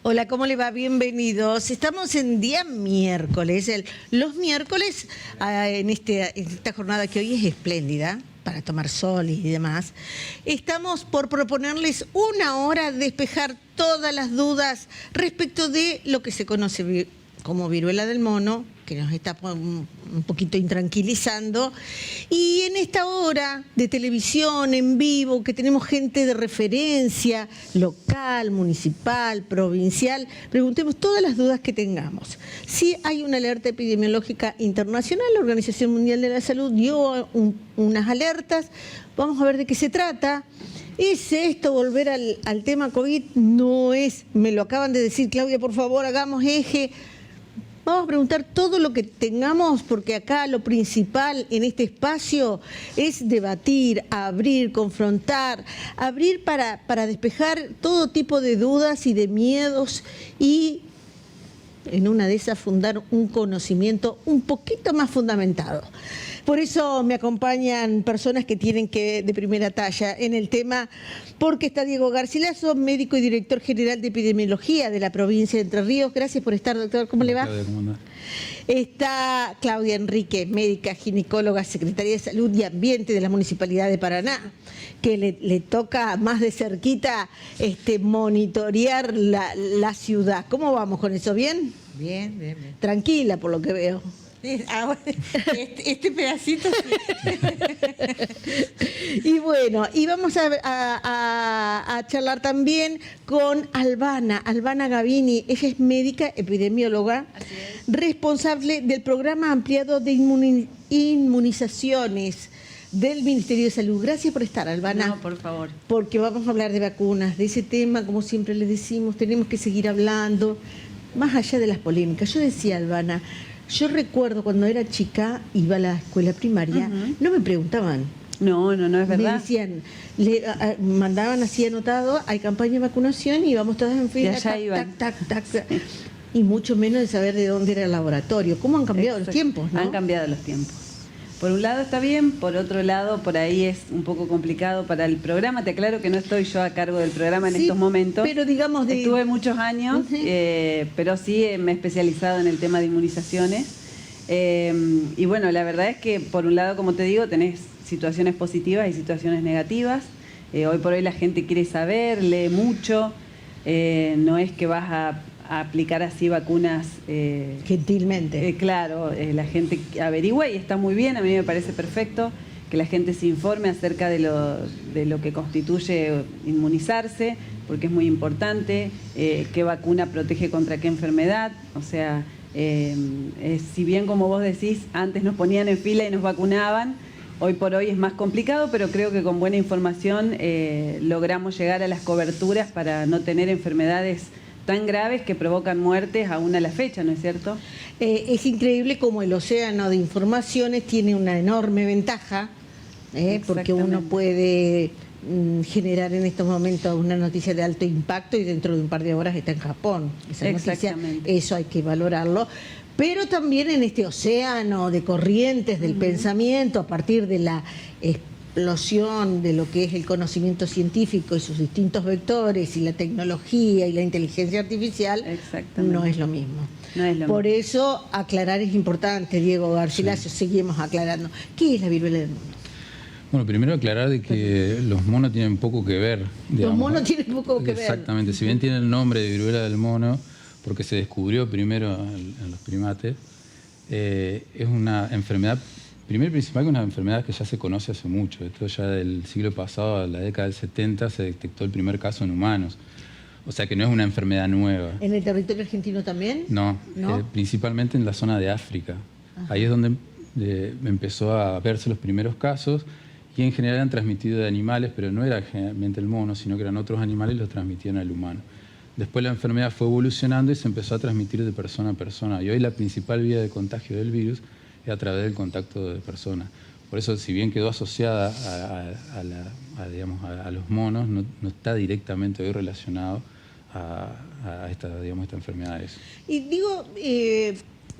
Hola, ¿cómo le va? Bienvenidos. Estamos en día miércoles. Los miércoles, en esta jornada que hoy es espléndida, para tomar sol y demás, estamos por proponerles una hora despejar todas las dudas respecto de lo que se conoce como viruela del mono, que nos está un poquito intranquilizando. Y en esta hora de televisión en vivo, que tenemos gente de referencia, local, municipal, provincial, preguntemos todas las dudas que tengamos. Si hay una alerta epidemiológica internacional, la Organización Mundial de la Salud dio unas alertas, vamos a ver de qué se trata. ¿Es esto volver al tema COVID? No es, me lo acaban de decir, Claudia, por favor, hagamos eje. Vamos a preguntar todo lo que tengamos, porque acá lo principal en este espacio es debatir, abrir, confrontar, abrir para despejar todo tipo de dudas y de miedos y en una de esas fundar un conocimiento un poquito más fundamentado. Por eso me acompañan personas que tienen que de primera talla en el tema, porque está Diego Garcilaso, médico y director general de epidemiología de la provincia de Entre Ríos. Gracias por estar, doctor. ¿Cómo le va? Claudia, ¿cómo anda? Está Claudia Enrique, médica, ginecóloga, secretaria de Salud y Ambiente de la Municipalidad de Paraná, que le toca más de cerquita monitorear la ciudad. ¿Cómo vamos con eso? ¿Bien? Bien, bien, bien. Tranquila, por lo que veo. Este pedacito sí. Y bueno, y vamos a charlar también con Albana Gavini. Ella es médica epidemióloga, responsable del programa ampliado de inmunizaciones del Ministerio de Salud. Gracias por estar, Albana. No, por favor. Porque vamos a hablar de vacunas, de ese tema, como siempre les decimos, tenemos que seguir hablando, más allá de las polémicas. Yo decía, Albana, yo recuerdo cuando era chica, iba a la escuela primaria, no me preguntaban. No, es verdad. Me decían, mandaban así anotado, hay campaña de vacunación y íbamos todas en fila, tac. Y mucho menos de saber de dónde era el laboratorio. ¿Cómo han cambiado los tiempos, no? Han cambiado los tiempos. Por un lado está bien, por otro lado por ahí es un poco complicado para el programa. Te aclaro que no estoy yo a cargo del programa en estos momentos. Pero digamos estuve muchos años, pero sí me he especializado en el tema de inmunizaciones. Y bueno, la verdad es que por un lado, como te digo, tenés situaciones positivas y situaciones negativas. Hoy por hoy la gente quiere saber, lee mucho. No es que vas a aplicar así vacunas gentilmente. Claro, la gente averigua y está muy bien, a mí me parece perfecto que la gente se informe acerca de lo que constituye inmunizarse, porque es muy importante, qué vacuna protege contra qué enfermedad. O sea, si bien como vos decís, antes nos ponían en fila y nos vacunaban, hoy por hoy es más complicado, pero creo que con buena información logramos llegar a las coberturas para no tener enfermedades tan graves que provocan muertes aún a la fecha, ¿no es cierto? Es increíble cómo el océano de informaciones tiene una enorme ventaja, porque uno puede generar en estos momentos una noticia de alto impacto y dentro de un par de horas está en Japón. Esa noticia, eso hay que valorarlo. Pero también en este océano de corrientes del pensamiento, a partir de la explosión de lo que es el conocimiento científico y sus distintos vectores y la tecnología y la inteligencia artificial, no es lo mismo. No es lo Por mismo. eso aclarar es importante, Diego Garcilaso, seguimos aclarando. ¿Qué es la viruela del mono? Bueno, primero aclarar de que los monos tienen poco que ver. Los monos tienen poco que ver. Exactamente, si bien tiene el nombre de viruela del mono, porque se descubrió primero en los primates, es una enfermedad, primero y principal, que es una enfermedad que ya se conoce hace mucho. Esto ya del siglo pasado, a la década del 70, se detectó el primer caso en humanos. O sea que no es una enfermedad nueva. ¿En el territorio argentino también? No, principalmente en la zona de África. Ahí es donde empezó a verse los primeros casos, y en general eran transmitidos de animales, pero no era generalmente el mono, sino que eran otros animales y los transmitían al humano. Después la enfermedad fue evolucionando y se empezó a transmitir de persona a persona. Y hoy la principal vía de contagio del virus es a través del contacto de personas. Por eso, si bien quedó asociada a los monos, no está directamente hoy relacionado a esta enfermedad. Y digo,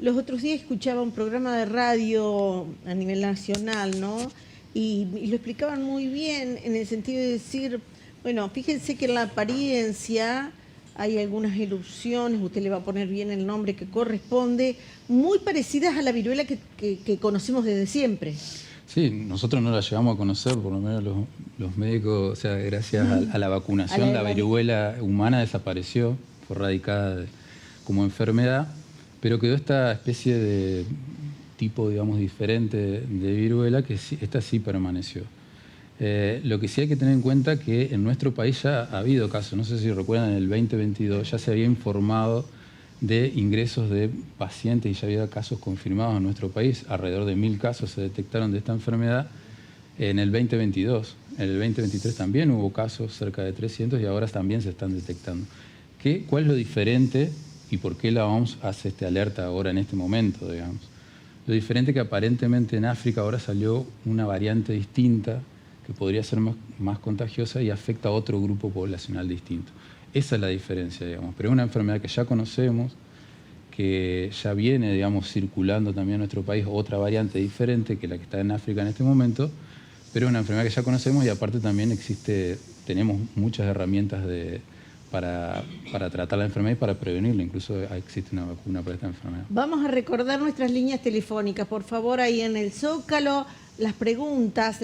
los otros días escuchaba un programa de radio a nivel nacional, ¿no? Y lo explicaban muy bien en el sentido de decir, bueno, fíjense que en la apariencia hay algunas erupciones, usted le va a poner bien el nombre que corresponde, muy parecidas a la viruela que conocemos desde siempre. Sí, nosotros no la llegamos a conocer, por lo menos los médicos, o sea, gracias a la vacunación, la viruela humana desapareció, fue erradicada como enfermedad, pero quedó esta especie de tipo, digamos, diferente de viruela, que sí, esta sí permaneció. Lo que sí hay que tener en cuenta que en nuestro país ya ha habido casos, no sé si recuerdan, en el 2022 ya se había informado de ingresos de pacientes y ya había casos confirmados en nuestro país. Alrededor de 1000 casos se detectaron de esta enfermedad en el 2022. En el 2023 también hubo casos, cerca de 300, y ahora también se están detectando. ¿Cuál es lo diferente y por qué la OMS hace esta alerta ahora en este momento, digamos? Lo diferente es que aparentemente en África ahora salió una variante distinta que podría ser más contagiosa y afecta a otro grupo poblacional distinto. Esa es la diferencia, digamos. Pero es una enfermedad que ya conocemos, que ya viene, digamos, circulando también en nuestro país, otra variante diferente que la que está en África en este momento, pero es una enfermedad que ya conocemos y aparte también tenemos muchas herramientas para tratar la enfermedad y para prevenirla. Incluso existe una vacuna para esta enfermedad. Vamos a recordar nuestras líneas telefónicas, por favor, ahí en el Zócalo, las preguntas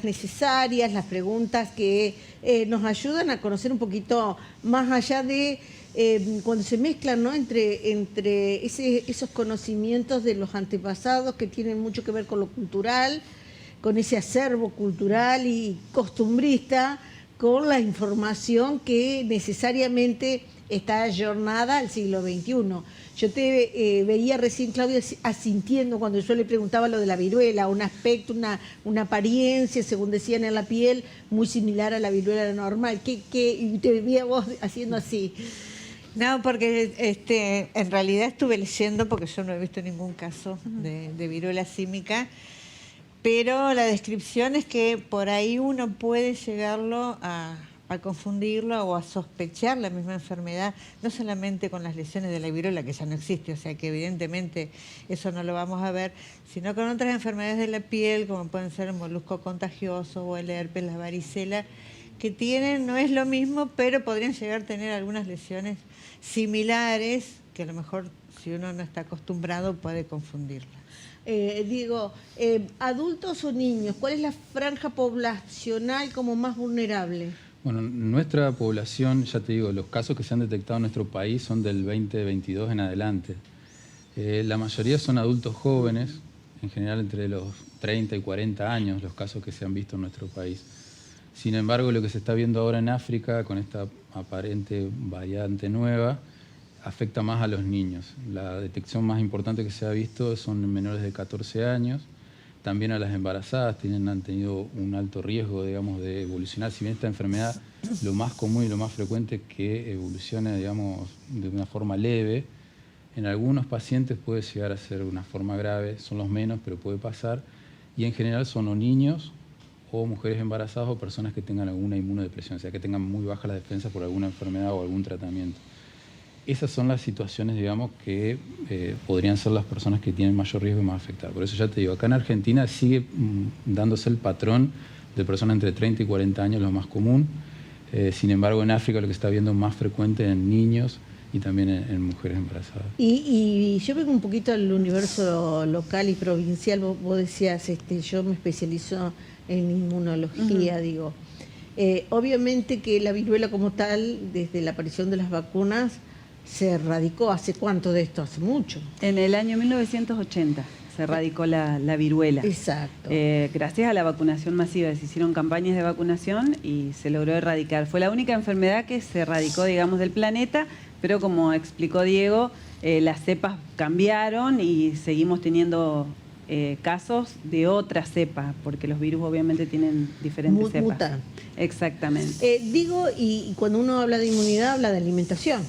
necesarias, las preguntas que nos ayudan a conocer un poquito más allá de cuando se mezclan, ¿no?, entre esos conocimientos de los antepasados que tienen mucho que ver con lo cultural, con ese acervo cultural y costumbrista, con la información que necesariamente está ayornada al siglo XXI. Yo te veía recién, Claudia, asintiendo cuando yo le preguntaba lo de la viruela, un aspecto, una apariencia, según decían, en la piel, muy similar a la viruela normal. Y te veía vos haciendo así. No, porque en realidad estuve leyendo, porque yo no he visto ningún caso de viruela símica, pero la descripción es que por ahí uno puede llegarlo a confundirlo o a sospechar la misma enfermedad, no solamente con las lesiones de la viruela, que ya no existe, o sea que evidentemente eso no lo vamos a ver, sino con otras enfermedades de la piel, como pueden ser el molusco contagioso o el herpes, la varicela, que tienen, no es lo mismo, pero podrían llegar a tener algunas lesiones similares, que a lo mejor si uno no está acostumbrado puede confundirla. Adultos o niños, ¿cuál es la franja poblacional como más vulnerable? Bueno, nuestra población, ya te digo, los casos que se han detectado en nuestro país son del 2022 en adelante. La mayoría son adultos jóvenes, en general entre los 30 y 40 años, los casos que se han visto en nuestro país. Sin embargo, lo que se está viendo ahora en África, con esta aparente variante nueva, afecta más a los niños. La detección más importante que se ha visto son en menores de 14 años, también a las embarazadas han tenido un alto riesgo, digamos, de evolucionar. Si bien esta enfermedad, lo más común y lo más frecuente es que evolucione, digamos, de una forma leve, en algunos pacientes puede llegar a ser una forma grave, son los menos, pero puede pasar, y en general son o niños o mujeres embarazadas o personas que tengan alguna inmunodepresión, o sea, que tengan muy baja la defensa por alguna enfermedad o algún tratamiento. Esas son las situaciones, digamos, que podrían ser las personas que tienen mayor riesgo y más afectadas. Por eso ya te digo, acá en Argentina sigue dándose el patrón de personas entre 30 y 40 años, lo más común. Sin embargo, en África lo que se está viendo más frecuente en niños y también en mujeres embarazadas. Y yo vengo un poquito al universo local y provincial. Vos decías, yo me especializo en inmunología, digo. Obviamente que la viruela como tal, desde la aparición de las vacunas, se erradicó. ¿Hace cuánto de esto? Hace mucho. En el año 1980 se erradicó la viruela. Exacto. Gracias a la vacunación masiva. Se hicieron campañas de vacunación y se logró erradicar. Fue la única enfermedad que se erradicó, digamos, del planeta, pero como explicó Diego, las cepas cambiaron y seguimos teniendo casos de otras cepas, porque los virus obviamente tienen diferentes cepas. Mutan. Exactamente. Y cuando uno habla de inmunidad, habla de alimentación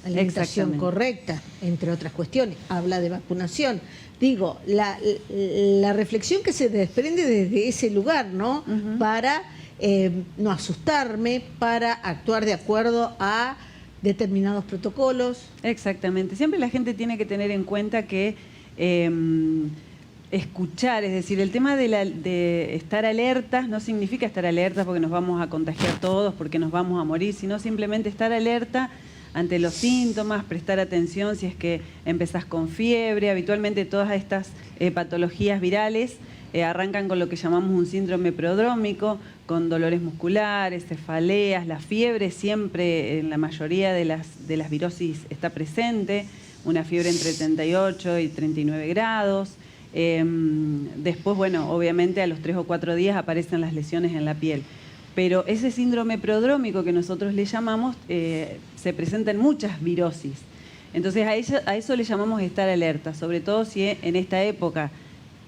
Exactamente. correcta, entre otras cuestiones. Habla de vacunación. Digo, la reflexión que se desprende desde ese lugar, ¿no? Para no asustarme, para actuar de acuerdo a determinados protocolos. Exactamente. Siempre la gente tiene que tener en cuenta que escuchar, es decir, el tema de estar alertas no significa estar alertas porque nos vamos a contagiar todos, porque nos vamos a morir, sino simplemente estar alerta ante los síntomas, prestar atención si es que empezás con fiebre. Habitualmente todas estas patologías virales arrancan con lo que llamamos un síndrome prodrómico, con dolores musculares, cefaleas, la fiebre siempre en la mayoría de las virosis está presente, una fiebre entre 38 y 39 grados. Después, bueno, obviamente a los 3 o 4 días aparecen las lesiones en la piel. Pero ese síndrome prodrómico que nosotros le llamamos, se presenta en muchas virosis. Entonces a eso le llamamos estar alerta, sobre todo si en esta época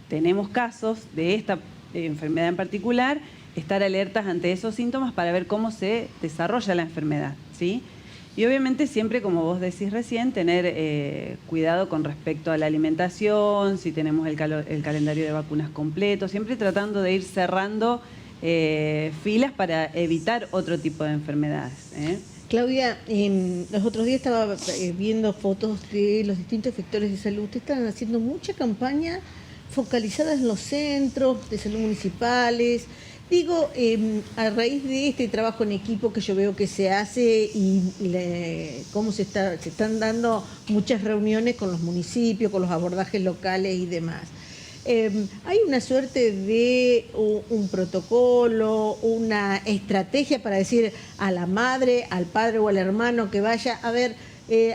tenemos casos de esta enfermedad en particular, estar alertas ante esos síntomas para ver cómo se desarrolla la enfermedad, ¿sí? Y obviamente siempre, como vos decís recién, tener cuidado con respecto a la alimentación, si tenemos el calendario de vacunas completo, siempre tratando de ir cerrando filas para evitar otro tipo de enfermedades. Claudia, los otros días estaba viendo fotos de los distintos sectores de salud. Ustedes están haciendo mucha campaña focalizada en los centros de salud municipales. Digo, a raíz de este trabajo en equipo que yo veo que se hace y cómo se están dando muchas reuniones con los municipios, con los abordajes locales y demás. ¿Hay una suerte de un protocolo, una estrategia para decir a la madre, al padre o al hermano que vaya, a ver,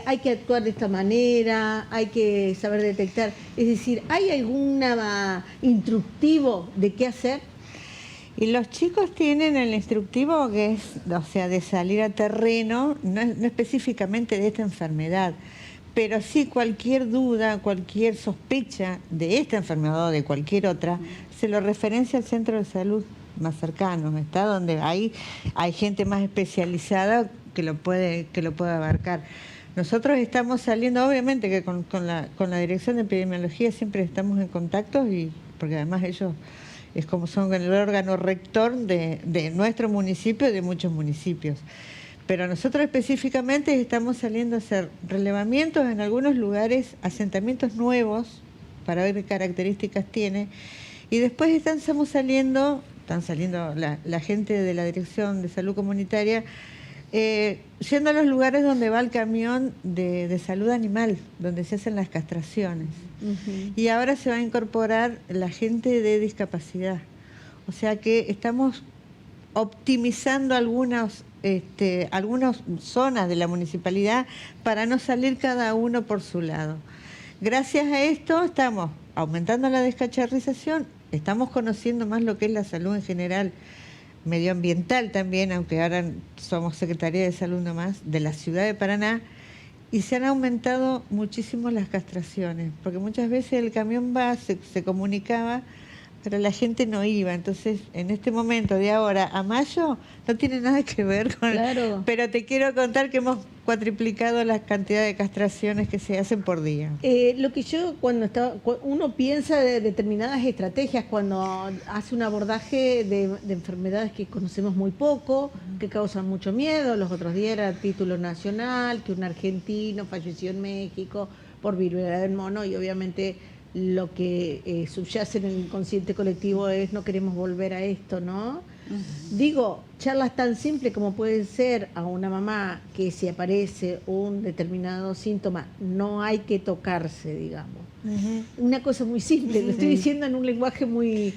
hay que actuar de esta manera, hay que saber detectar? Es decir, ¿hay algún instructivo de qué hacer? Y los chicos tienen el instructivo que es, o sea, de salir a terreno, no específicamente de esta enfermedad, pero sí cualquier duda, cualquier sospecha de esta enfermedad o de cualquier otra, se lo referencia al centro de salud más cercano, está donde hay gente más especializada que lo puede abarcar. Nosotros estamos saliendo, obviamente que con la Dirección de Epidemiología siempre estamos en contacto, y porque además ellos es como son el órgano rector de nuestro municipio y de muchos municipios. Pero nosotros específicamente estamos saliendo a hacer relevamientos en algunos lugares, asentamientos nuevos, para ver qué características tiene, y después están saliendo la gente de la Dirección de Salud Comunitaria, yendo a los lugares donde va el camión de salud animal, donde se hacen las castraciones. Y ahora se va a incorporar la gente de discapacidad. O sea que estamos optimizando algunas zonas de la municipalidad para no salir cada uno por su lado. Gracias a esto estamos aumentando la descacharrización, estamos conociendo más lo que es la salud en general, medioambiental también, aunque ahora somos Secretaría de Salud nomás, de la ciudad de Paraná, y se han aumentado muchísimo las castraciones, porque muchas veces el camión se comunicaba, pero la gente no iba. Entonces, en este momento, de ahora a mayo, no tiene nada que ver con... Claro. Pero te quiero contar que hemos cuatriplicado la cantidad de castraciones que se hacen por día. Lo que yo, uno piensa de determinadas estrategias cuando hace un abordaje de enfermedades que conocemos muy poco, que causan mucho miedo. Los otros días era a título nacional, que un argentino falleció en México por viruela del mono, y obviamente lo que subyace en el inconsciente colectivo es no queremos volver a esto, ¿no? Digo, charlas tan simples como pueden ser a una mamá que si aparece un determinado síntoma, no hay que tocarse, digamos. Una cosa muy simple, lo estoy diciendo en un lenguaje muy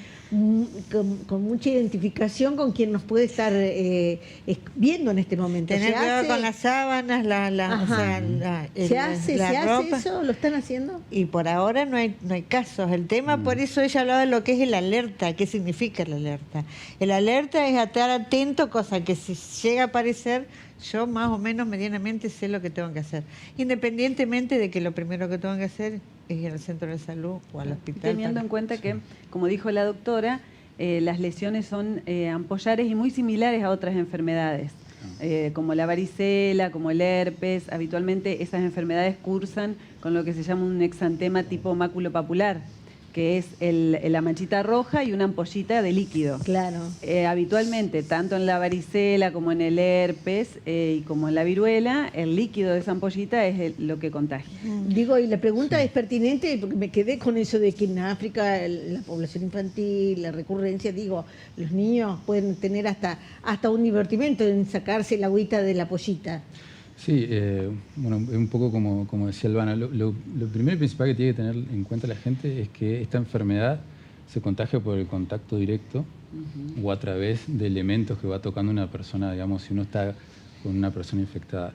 con mucha identificación con quien nos puede estar viendo en este momento. Tener cuidado con las sábanas, ¿Se hace ropa. eso? ¿Lo están haciendo? Y por ahora no hay casos. El tema, por eso ella hablaba de lo que es el alerta. ¿Qué significa el alerta? El alerta es estar atento, cosa que si llega a aparecer, yo más o menos medianamente sé lo que tengo que hacer. Independientemente de que lo primero que tengo que hacer es ir al centro de salud o al hospital. Teniendo en cuenta que, como dijo la doctora, las lesiones son ampollares y muy similares a otras enfermedades, como la varicela, como el herpes. Habitualmente esas enfermedades cursan con lo que se llama un exantema tipo maculopapular, que es la manchita roja y una ampollita de líquido. Claro. Habitualmente, tanto en la varicela como en el herpes y como en la viruela, el líquido de esa ampollita es lo que contagia. Digo, y la pregunta es pertinente porque me quedé con eso de que en África la población infantil, la recurrencia, digo, los niños pueden tener hasta un divertimento en sacarse la agüita de la pollita. Sí, bueno, un poco como decía Albana, lo primero y principal que tiene que tener en cuenta la gente es que esta enfermedad se contagia por el contacto directo o a través de elementos que va tocando una persona, digamos, si uno está con una persona infectada.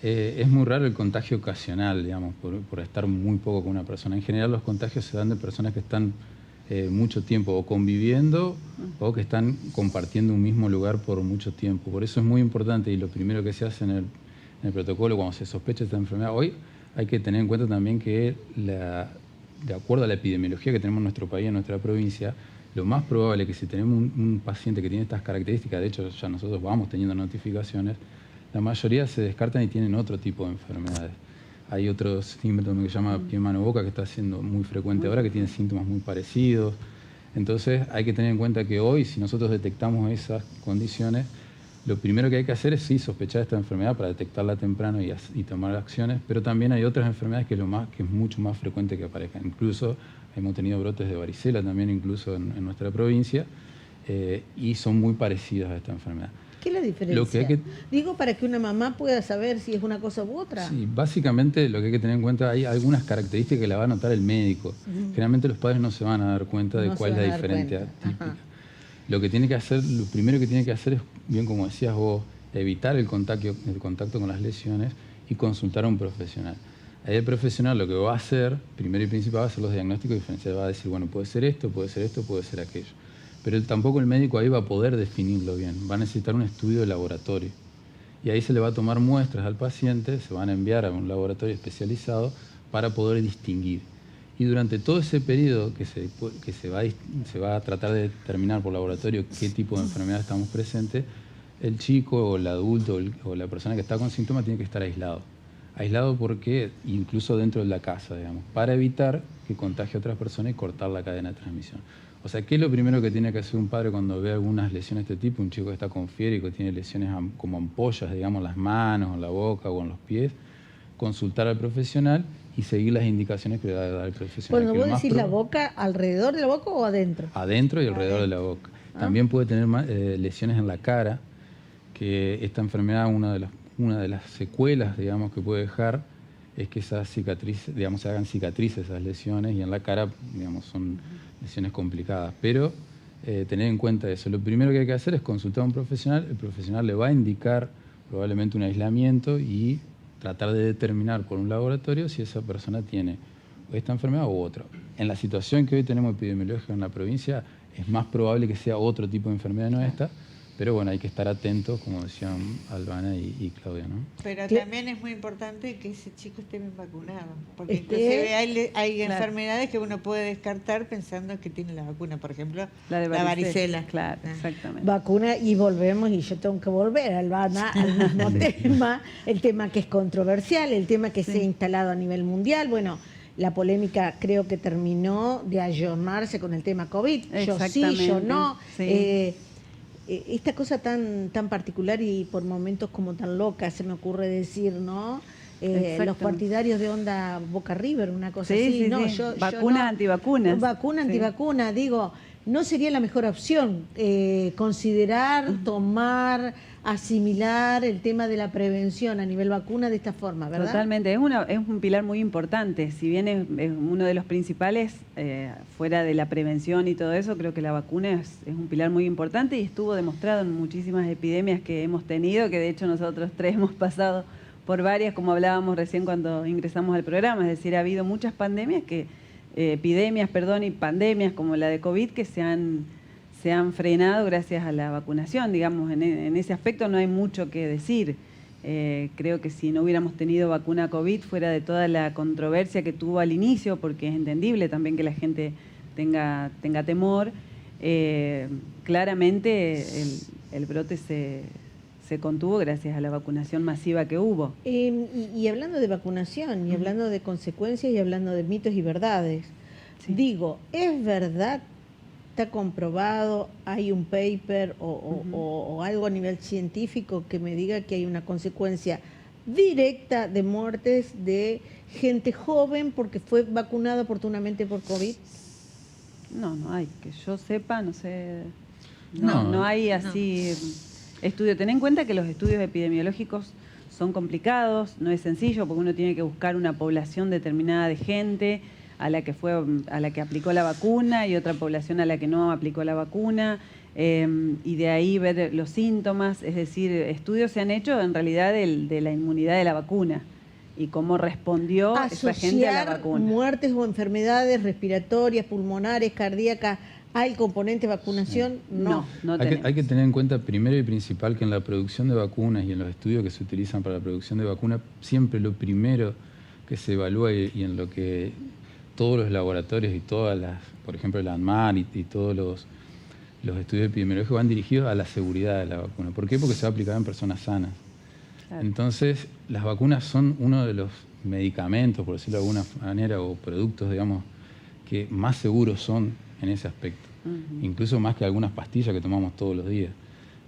Es muy raro el contagio ocasional, digamos, por estar muy poco con una persona. En general los contagios se dan de personas que están mucho tiempo o conviviendo o que están compartiendo un mismo lugar por mucho tiempo. Por eso es muy importante y lo primero que se hace en el protocolo cuando se sospecha esta enfermedad. Hoy hay que tener en cuenta también que de acuerdo a la epidemiología que tenemos en nuestro país, en nuestra provincia, lo más probable es que si tenemos un paciente que tiene estas características, de hecho ya nosotros vamos teniendo notificaciones, la mayoría se descartan y tienen otro tipo de enfermedades. Hay otro síndrome que se llama pie, mano, boca, que está siendo muy frecuente ahora, que tiene síntomas muy parecidos. Entonces hay que tener en cuenta que hoy, si nosotros detectamos esas condiciones, lo primero que hay que hacer es sí sospechar esta enfermedad para detectarla temprano y tomar acciones, pero también hay otras enfermedades que es mucho más frecuente que aparezcan. Incluso hemos tenido brotes de varicela también incluso en nuestra provincia y son muy parecidas a esta enfermedad. ¿Qué es la diferencia? Digo, para que una mamá pueda saber si es una cosa u otra. Sí, básicamente lo que hay que tener en cuenta, hay algunas características que la va a notar el médico. Generalmente los padres no se van a dar cuenta de cuál es la diferencia típica. Lo primero que tiene que hacer es, bien como decías vos, evitar el contacto con las lesiones y consultar a un profesional. Ahí el profesional lo que va a hacer, primero y principal, va a hacer los diagnósticos diferenciales. Va a decir, bueno, puede ser esto, puede ser esto, puede ser aquello. Pero tampoco el médico ahí va a poder definirlo bien. Va a necesitar un estudio de laboratorio. Y ahí se le va a tomar muestras al paciente, se van a enviar a un laboratorio especializado para poder distinguir. Y durante todo ese periodo que se va a tratar de determinar por laboratorio qué tipo de enfermedad estamos presentes, el chico o el adulto o la persona que está con síntomas tiene que estar aislado. Aislado porque incluso dentro de la casa, digamos, para evitar que contagie a otras personas y cortar la cadena de transmisión. O sea, ¿qué es lo primero que tiene que hacer un padre cuando ve algunas lesiones de este tipo? Un chico que está con fiebre y que tiene lesiones como ampollas, digamos, en las manos, en la boca o en los pies, consultar al profesional y seguir las indicaciones que le va a dar el profesional. Cuando vos decís la boca, ¿alrededor de la boca o adentro? Adentro y alrededor de la boca. También puede tener lesiones en la cara, que esta enfermedad, una de las secuelas, digamos, que puede dejar es que esas cicatrices, digamos, se hagan cicatrices esas lesiones y en la cara, digamos, son lesiones complicadas. Pero tener en cuenta eso. Lo primero que hay que hacer es consultar a un profesional. El profesional le va a indicar probablemente un aislamiento y tratar de determinar por un laboratorio si esa persona tiene esta enfermedad u otra. En la situación que hoy tenemos epidemiológica en la provincia, es más probable que sea otro tipo de enfermedad, no esta, pero bueno, hay que estar atentos, como decían Albana y Claudia, ¿no? Pero también es muy importante que ese chico esté bien vacunado, porque inclusive hay enfermedades que uno puede descartar pensando que tiene la vacuna, por ejemplo, la varicela. Claro, exactamente. Vacuna, y volvemos, y yo tengo que volver, Albana, al mismo tema, el tema que es controversial, el tema que se ha instalado a nivel mundial. Bueno, la polémica creo que terminó de ayornarse con el tema COVID. Yo sí, yo no. Sí. Esta cosa tan particular y por momentos como tan loca, se me ocurre decir, ¿no? Exacto. los partidarios de onda Boca River, una cosa Sí, así. sí, No, sí. yo Vacunas, no. antivacunas. Vacuna, Sí. antivacuna, digo, no sería la mejor opción considerar, tomar, asimilar el tema de la prevención a nivel vacuna de esta forma, ¿verdad? Totalmente, es un pilar muy importante. Si bien es uno de los principales, fuera de la prevención y todo eso, creo que la vacuna es un pilar muy importante y estuvo demostrado en muchísimas epidemias que hemos tenido, que de hecho nosotros tres hemos pasado por varias, como hablábamos recién cuando ingresamos al programa. Es decir, ha habido muchas pandemias y pandemias como la de COVID que se han frenado gracias a la vacunación. Digamos, en ese aspecto no hay mucho que decir. Creo que si no hubiéramos tenido vacuna COVID, fuera de toda la controversia que tuvo al inicio, porque es entendible también que la gente tenga temor, claramente el brote se contuvo gracias a la vacunación masiva que hubo. Y hablando de vacunación, y hablando de consecuencias, y hablando de mitos y verdades, Sí. digo, ¿es verdad? ¿Está comprobado? ¿Hay un paper o algo a nivel científico que me diga que hay una consecuencia directa de muertes de gente joven porque fue vacunada oportunamente por COVID? No hay. Que yo sepa, no sé. No. No hay así estudio. Ten en cuenta que los estudios epidemiológicos son complicados, no es sencillo porque uno tiene que buscar una población determinada de gente a la que aplicó la vacuna y otra población a la que no aplicó la vacuna, y de ahí ver los síntomas. Es decir, estudios se han hecho en realidad de la inmunidad de la vacuna y cómo respondió esa gente a la Asociar vacuna. muertes o enfermedades respiratorias, pulmonares, cardíacas al componente vacunación, no. tenemos. Hay que tener en cuenta primero y principal que en la producción de vacunas y en los estudios que se utilizan para la producción de vacunas, siempre lo primero que se evalúa y en lo que todos los laboratorios y todas las, por ejemplo, la ANMAT y todos los estudios epidemiológicos van dirigidos a la seguridad de la vacuna. ¿Por qué? Porque se va a aplicar en personas sanas. Claro. Entonces, las vacunas son uno de los medicamentos, por decirlo de alguna manera, o productos, digamos, que más seguros son en ese aspecto. Incluso más que algunas pastillas que tomamos todos los días.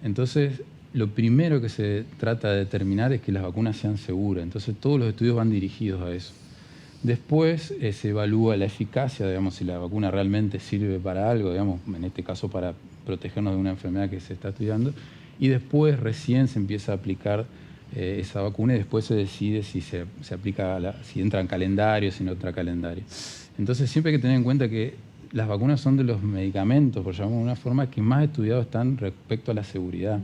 Entonces, lo primero que se trata de determinar es que las vacunas sean seguras. Entonces, todos los estudios van dirigidos a eso. Después se evalúa la eficacia, digamos, si la vacuna realmente sirve para algo, digamos, en este caso para protegernos de una enfermedad que se está estudiando, y después recién se empieza a aplicar esa vacuna y después se decide si se aplica, si entra en calendario, si no entra en calendario. Entonces siempre hay que tener en cuenta que las vacunas son de los medicamentos, por llamarlo de una forma, que más estudiados están respecto a la seguridad,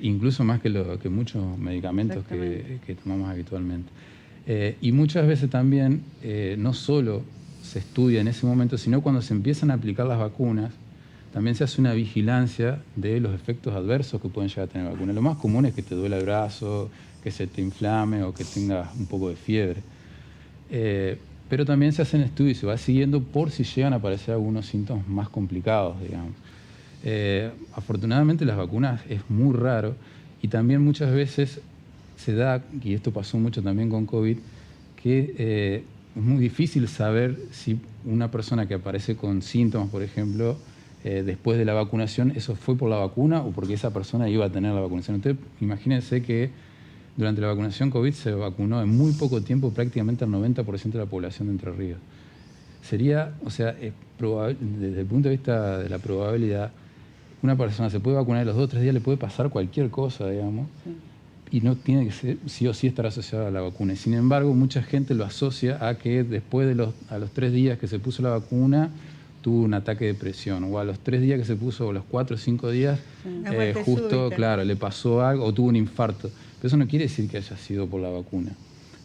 incluso más que muchos medicamentos que tomamos habitualmente. Y muchas veces también no solo se estudia en ese momento, sino cuando se empiezan a aplicar las vacunas, también se hace una vigilancia de los efectos adversos que pueden llegar a tener la vacuna. Lo más común es que te duela el brazo, que se te inflame o que tengas un poco de fiebre. Pero también se hacen estudios y se va siguiendo por si llegan a aparecer algunos síntomas más complicados, digamos. Afortunadamente las vacunas es muy raro y también muchas veces se da, y esto pasó mucho también con COVID, que es muy difícil saber si una persona que aparece con síntomas, por ejemplo, después de la vacunación, eso fue por la vacuna o porque esa persona iba a tener la vacunación. Entonces, imagínense que durante la vacunación COVID se vacunó en muy poco tiempo prácticamente el 90% de la población de Entre Ríos. Sería, o sea, desde el punto de vista de la probabilidad, una persona se puede vacunar y los 2 o 3 días le puede pasar cualquier cosa, digamos, y no tiene que ser, sí o sí estar asociada a la vacuna. Sin embargo, mucha gente lo asocia a que después de a los 3 días que se puso la vacuna, tuvo un ataque de depresión, o a los 3 días que se puso, o los 4 o 5 días, justo, súbita. claro, le pasó algo, o tuvo un infarto. Pero eso no quiere decir que haya sido por la vacuna,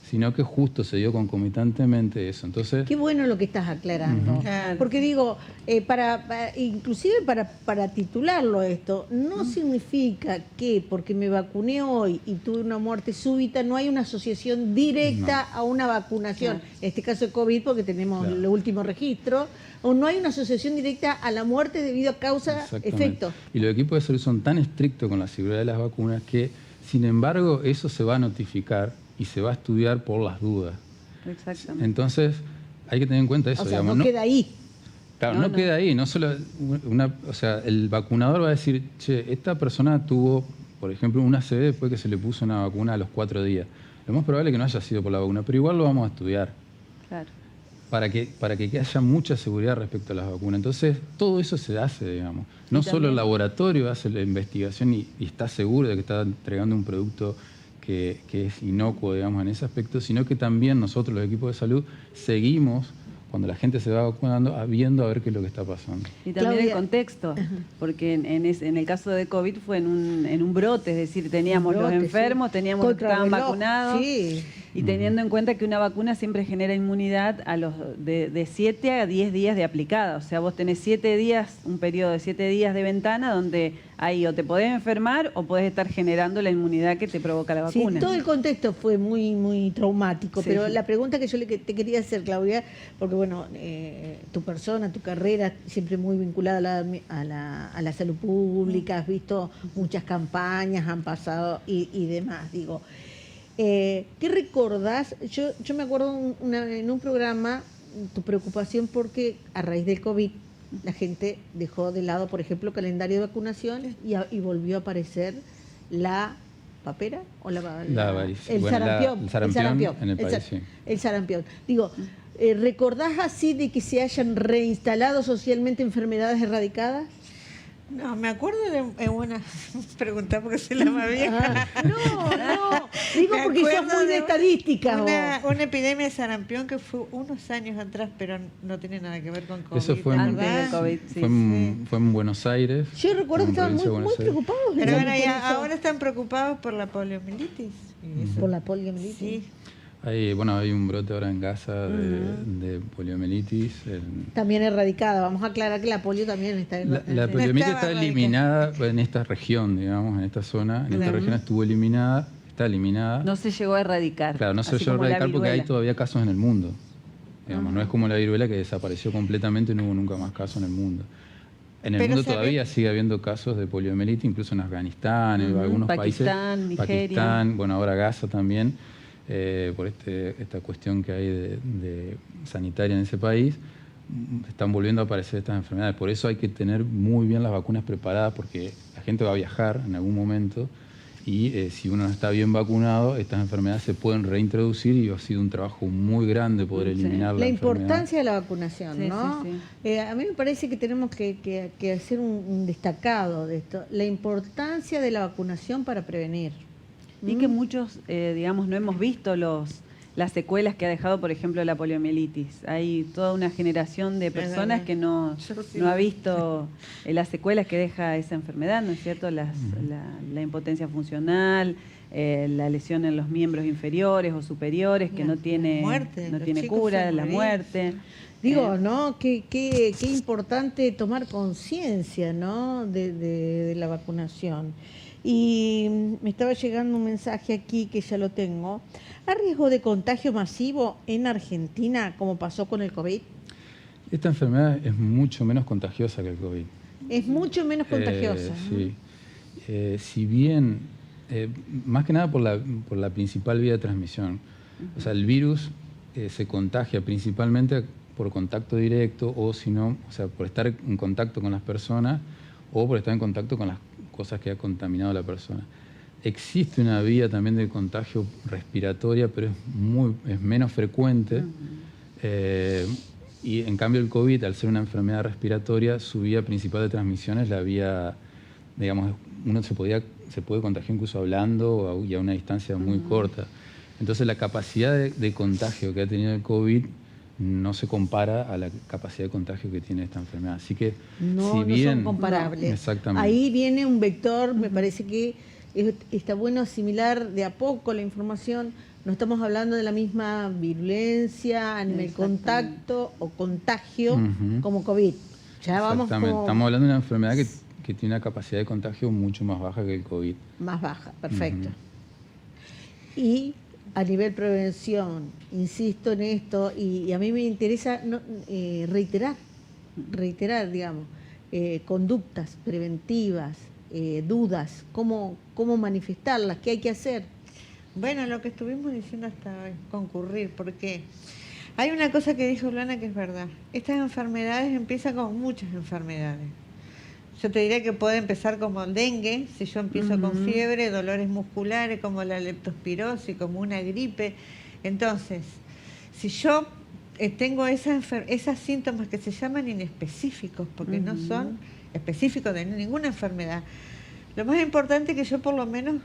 sino que justo se dio concomitantemente eso. Entonces, Qué bueno lo que estás aclarando. Claro. Porque digo, inclusive para titularlo esto, no significa que porque me vacuné hoy y tuve una muerte súbita, no hay una asociación directa a una vacunación. Claro. En este caso de COVID, porque tenemos el último registro, o no hay una asociación directa a la muerte debido a exactamente. causa-efecto. Y los equipos de salud son tan estrictos con la seguridad de las vacunas que, sin embargo, eso se va a notificar y se va a estudiar por las dudas. Exactamente. Entonces, hay que tener en cuenta eso. O sea, digamos, no queda ahí. Claro, no queda ahí. No solo o sea, el vacunador va a decir, che, esta persona tuvo, por ejemplo, una ACV después que se le puso una vacuna a los 4 días. Lo más probable es que no haya sido por la vacuna, pero igual lo vamos a estudiar. Claro. Para que haya mucha seguridad respecto a las vacunas. Entonces, todo eso se hace, digamos. No solo el laboratorio hace la investigación y está seguro de que está entregando un producto que es inocuo, digamos, en ese aspecto, sino que también nosotros, los equipos de salud, seguimos, cuando la gente se va vacunando, viendo a ver qué es lo que está pasando. Y también Claudia. el contexto, porque en el caso de COVID fue en un brote, es decir, teníamos Un brote, los enfermos, sí. teníamos los que estaban Contrarreloj, vacunados, sí. y teniendo en cuenta que una vacuna siempre genera inmunidad a los de 7 a 10 días de aplicada, o sea, vos tenés 7 días, un periodo de 7 días de ventana donde ahí o te podés enfermar o podés estar generando la inmunidad que te provoca la Sí, vacuna. todo el contexto fue muy, muy traumático, Sí, pero sí. la pregunta que yo te quería hacer, Claudia, porque bueno, tu persona, tu carrera, siempre muy vinculada a la salud pública, has visto muchas campañas, han pasado y demás, digo. ¿Qué recordás? Yo me acuerdo en un programa tu preocupación porque a raíz del COVID la gente dejó de lado, por ejemplo, calendario de vacunación y volvió a aparecer la papera o La varice- el, bueno, sarampión, el sarampión en el país, sí. el sarampión. Digo, ¿recordás así de que se hayan reinstalado socialmente enfermedades erradicadas? No, me acuerdo de una pregunta porque soy la más vieja. No, digo Me porque sos acuerdo muy de estadísticas. Una epidemia de sarampión que fue unos años atrás, pero no tiene nada que ver con COVID. Eso fue Antes en, del COVID, sí. fue en Buenos Aires. Yo recuerdo que en estaban provincia de muy Buenos Aires. preocupados. Pero ¿no? bueno, Por eso. ahora están preocupados por la poliomielitis. Y eso. Por la poliomielitis. Sí. Hay un brote ahora en Gaza de poliomielitis. También erradicada. Vamos a aclarar que la polio también está La erradicada. poliomielitis estaba está eliminada en esta región, digamos, en esta zona. En esta región estuvo eliminada, está eliminada. No se llegó a erradicar. Claro, no se así llegó a como la erradicar porque hay viruela. todavía casos en el mundo. Digamos, no es como la viruela que desapareció completamente y no hubo nunca más casos en el mundo. En el Pero mundo se ve- todavía sigue habiendo casos de poliomielitis, incluso en Afganistán, en algunos Pakistán, países. Nigeria. Pakistán, bueno, ahora Gaza también, por esta cuestión que hay de sanitaria en ese país, están volviendo a aparecer estas enfermedades. Por eso hay que tener muy bien las vacunas preparadas, porque la gente va a viajar en algún momento y si uno no está bien vacunado, estas enfermedades se pueden reintroducir y ha sido un trabajo muy grande poder Sí. eliminar la La enfermedad. importancia de la vacunación, Sí, ¿no? sí, A mí me parece que tenemos que hacer un destacado de esto. La importancia de la vacunación para prevenir. Vi que muchos, digamos, no hemos visto las secuelas que ha dejado, por ejemplo, la poliomielitis. Hay toda una generación de personas que no ha visto las secuelas que deja esa enfermedad, ¿no es cierto? La impotencia funcional, la lesión en los miembros inferiores o superiores que no tiene muerte, no los tiene chicos cura, se la morían. muerte. Digo, ¿no? Qué importante tomar conciencia, ¿no? De la vacunación. Y me estaba llegando un mensaje aquí que ya lo tengo. ¿Hay riesgo de contagio masivo en Argentina como pasó con el COVID? Esta enfermedad es mucho menos contagiosa que el COVID. Es mucho menos contagiosa. Sí. Si bien, más que nada por la principal vía de transmisión. O sea, el virus se contagia principalmente por contacto directo o si no, o sea, por estar en contacto con las personas o por estar en contacto con las cosas que ha contaminado la persona. Existe una vía también de contagio respiratoria, pero es menos frecuente. Y en cambio el COVID, al ser una enfermedad respiratoria, su vía principal de transmisión es la vía, digamos, uno se puede contagiar incluso hablando y a una distancia muy corta. Entonces la capacidad de contagio que ha tenido el COVID no se compara a la capacidad de contagio que tiene esta enfermedad. Así que, No, si bien, no son comparables. Exactamente. Ahí viene un vector, me parece que está bueno asimilar de a poco la información. No estamos hablando de la misma virulencia a nivel contacto o contagio Ujú. como COVID. Ya vamos Exactamente. como Estamos hablando de una enfermedad que tiene una capacidad de contagio mucho más baja que el COVID. más baja, perfecto. Y a nivel prevención, insisto en esto, y a mí me interesa reiterar, digamos, conductas preventivas, dudas, cómo manifestarlas, qué hay que hacer. Bueno, lo que estuvimos diciendo hasta hoy, concurrir, porque hay una cosa que dijo Luana que es verdad. Estas enfermedades empiezan con muchas enfermedades. Yo te diría que puede empezar como el dengue, si yo empiezo con fiebre, dolores musculares como la leptospirosis, como una gripe. Entonces, si yo tengo esos síntomas que se llaman inespecíficos, porque no son específicos de ninguna enfermedad, lo más importante es que yo por lo menos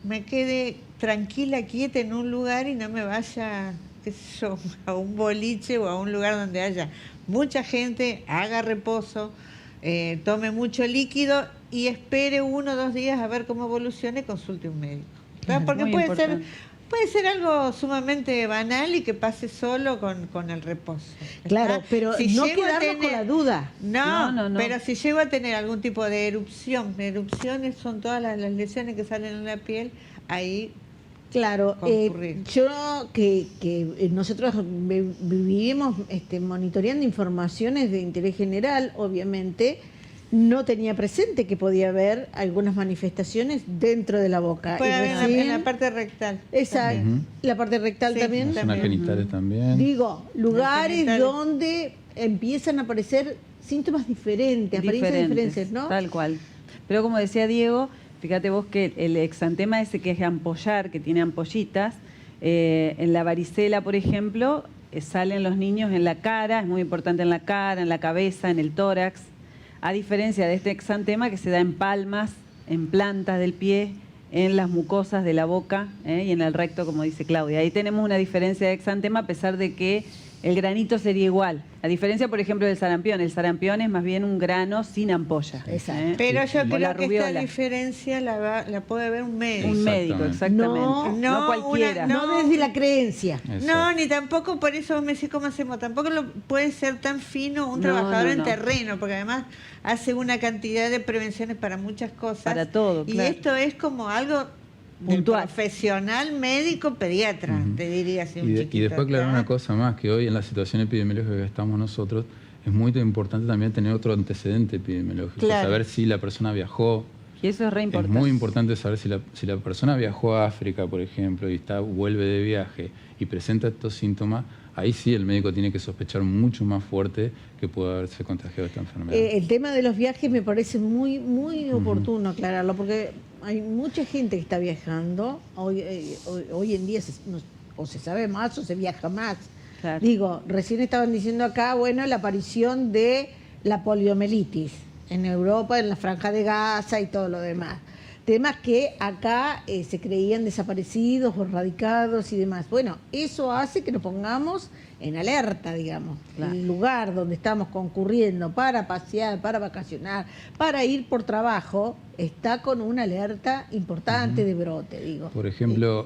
me quede tranquila, quieta en un lugar y no me vaya, qué sé yo, a un boliche o a un lugar donde haya mucha gente, haga reposo, tome mucho líquido y espere 1 o 2 días a ver cómo evoluciona y consulte un médico. ¿Verdad? Porque puede ser algo sumamente banal y que pase solo con el reposo. Claro, pero si no llego a quedarnos con la duda. No, pero si llego a tener algún tipo de erupciones son todas las lesiones que salen en la piel, ahí Claro, concurrir. yo que nosotros vivimos monitoreando informaciones de interés general, obviamente, no tenía presente que podía haber algunas manifestaciones dentro de la boca. Puede Y haber recién- en la parte rectal. Exacto, también. la parte rectal Sí, también. Las zonas genitales también. Digo, lugares genitales. donde empiezan a aparecer síntomas diferentes, apariencias diferentes, ¿no? Tal cual. Pero como decía Diego, fíjate vos que el exantema ese que es ampollar, que tiene ampollitas, en la varicela, por ejemplo, salen los niños en la cara, es muy importante en la cara, en la cabeza, en el tórax, a diferencia de este exantema que se da en palmas, en plantas del pie, en las mucosas de la boca y en el recto, como dice Claudia. Ahí tenemos una diferencia de exantema a pesar de que el granito sería igual. A diferencia, por ejemplo, del sarampión. El sarampión es más bien un grano sin ampolla. Exacto. Pero yo O la creo que rubiola. esta diferencia la puede ver un médico. Un médico, exactamente. No, No cualquiera. No desde la creencia. No, Exacto. ni tampoco, por eso vos me decís cómo hacemos, tampoco puede ser tan fino un trabajador en terreno, porque además hace una cantidad de prevenciones para muchas cosas. Para todo, Y claro. esto es como algo Puntual. profesional médico pediatra, te diría así un Y chiquito. después aclarar ¿verdad? una cosa más, que hoy en la situación epidemiológica que estamos nosotros, es muy importante también tener otro antecedente epidemiológico, Claro. saber si la persona viajó. Y eso es re Es importante. muy importante saber si la persona viajó a África, por ejemplo, y vuelve de viaje y presenta estos síntomas, ahí sí el médico tiene que sospechar mucho más fuerte que puede haberse contagiado esta enfermedad. El tema de los viajes me parece muy, muy oportuno aclararlo, porque hay mucha gente que está viajando. Hoy en día o se sabe más o se viaja más. Claro. Digo, recién estaban diciendo acá, bueno, la aparición de la poliomielitis en Europa, en la Franja de Gaza y todo lo demás. Temas que acá se creían desaparecidos o erradicados y demás. Bueno, eso hace que nos pongamos en alerta, digamos. Claro. El lugar donde estamos concurriendo para pasear, para vacacionar, para ir por trabajo, está con una alerta importante de brote, digo. Por ejemplo,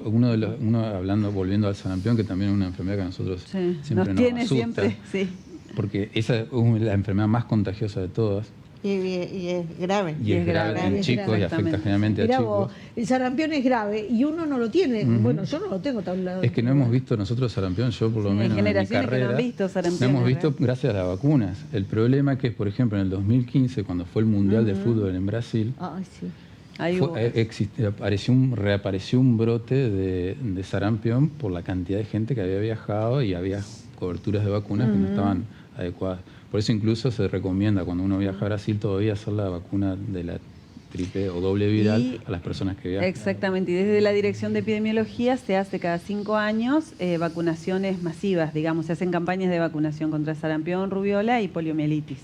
volviendo al sarampión, que también es una enfermedad que a nosotros Sí, siempre nos nos tiene asusta, siempre, sí. porque esa es la enfermedad más contagiosa de todas. Y es grave. Y es grave en Y es chicos grave, y afecta exactamente. generalmente a Mirá chicos. vos, el sarampión es grave y uno no lo tiene. Bueno, yo no lo tengo tan lado. Es que no hemos visto nosotros sarampión, yo por lo Sí, hay menos en mi generaciones que no han carrera, visto sarampión, no hemos es visto verdad. gracias a las vacunas. El problema es que, por ejemplo, en el 2015, cuando fue el Mundial de Fútbol en Brasil, Ay, sí. Ahí hubo- apareció un brote de sarampión por la cantidad de gente que había viajado y había coberturas de vacunas que no estaban adecuadas. Por eso incluso se recomienda cuando uno viaja a Brasil todavía hacer la vacuna de la triple o doble viral Y- a las personas que viajan. Exactamente, y desde la Dirección de Epidemiología se hace cada 5 años vacunaciones masivas, digamos, se hacen campañas de vacunación contra sarampión, rubiola y poliomielitis.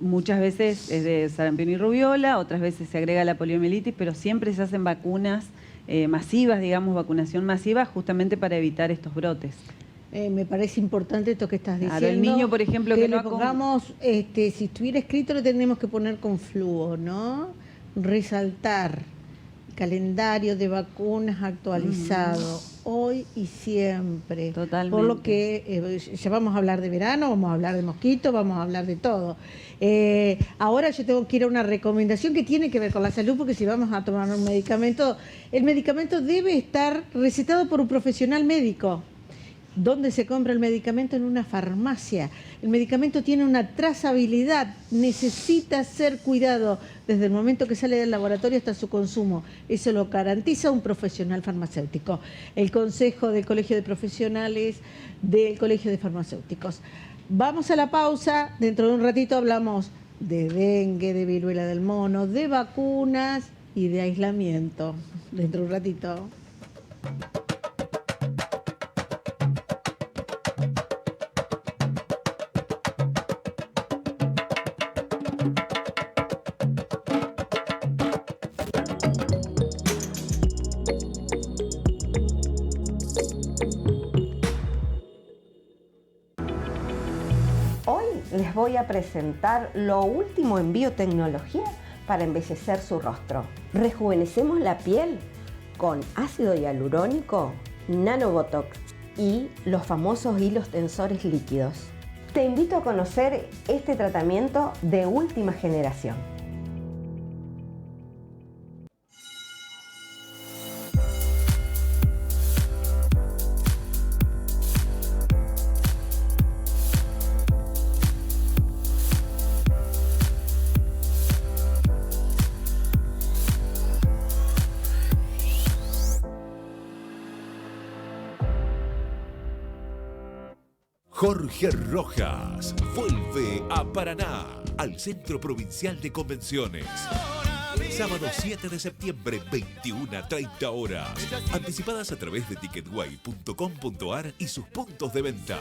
Muchas veces es de sarampión y rubiola, otras veces se agrega la poliomielitis, pero siempre se hacen vacunas masivas, digamos, vacunación masiva, justamente para evitar estos brotes. Me parece importante esto que estás Claro, diciendo. el niño, por ejemplo, que que le no ha pongamos, si estuviera escrito, le tendríamos que poner con flujo, ¿no? Resaltar calendario de vacunas actualizado, hoy y siempre. Totalmente. Por lo que ya vamos a hablar de verano, vamos a hablar de mosquitos, vamos a hablar de todo. Ahora yo tengo que ir a una recomendación que tiene que ver con la salud, porque si vamos a tomar un medicamento, el medicamento debe estar recetado por un profesional médico. ¿Dónde se compra el medicamento? En una farmacia. El medicamento tiene una trazabilidad, necesita ser cuidado desde el momento que sale del laboratorio hasta su consumo. Eso lo garantiza un profesional farmacéutico. El Consejo del Colegio de Profesionales del Colegio de Farmacéuticos. Vamos a la pausa, dentro de un ratito hablamos de dengue, de viruela del mono, de vacunas y de aislamiento. Dentro de un ratito. Hoy les voy a presentar lo último en biotecnología para embellecer su rostro. Rejuvenecemos la piel con ácido hialurónico, nanobotox y los famosos hilos tensores líquidos. Te invito a conocer este tratamiento de última generación. Jorge Rojas vuelve a Paraná, al Centro Provincial de Convenciones. Sábado 7 de septiembre, 21 a 30 horas. Anticipadas a través de ticketguay.com.ar y sus puntos de venta.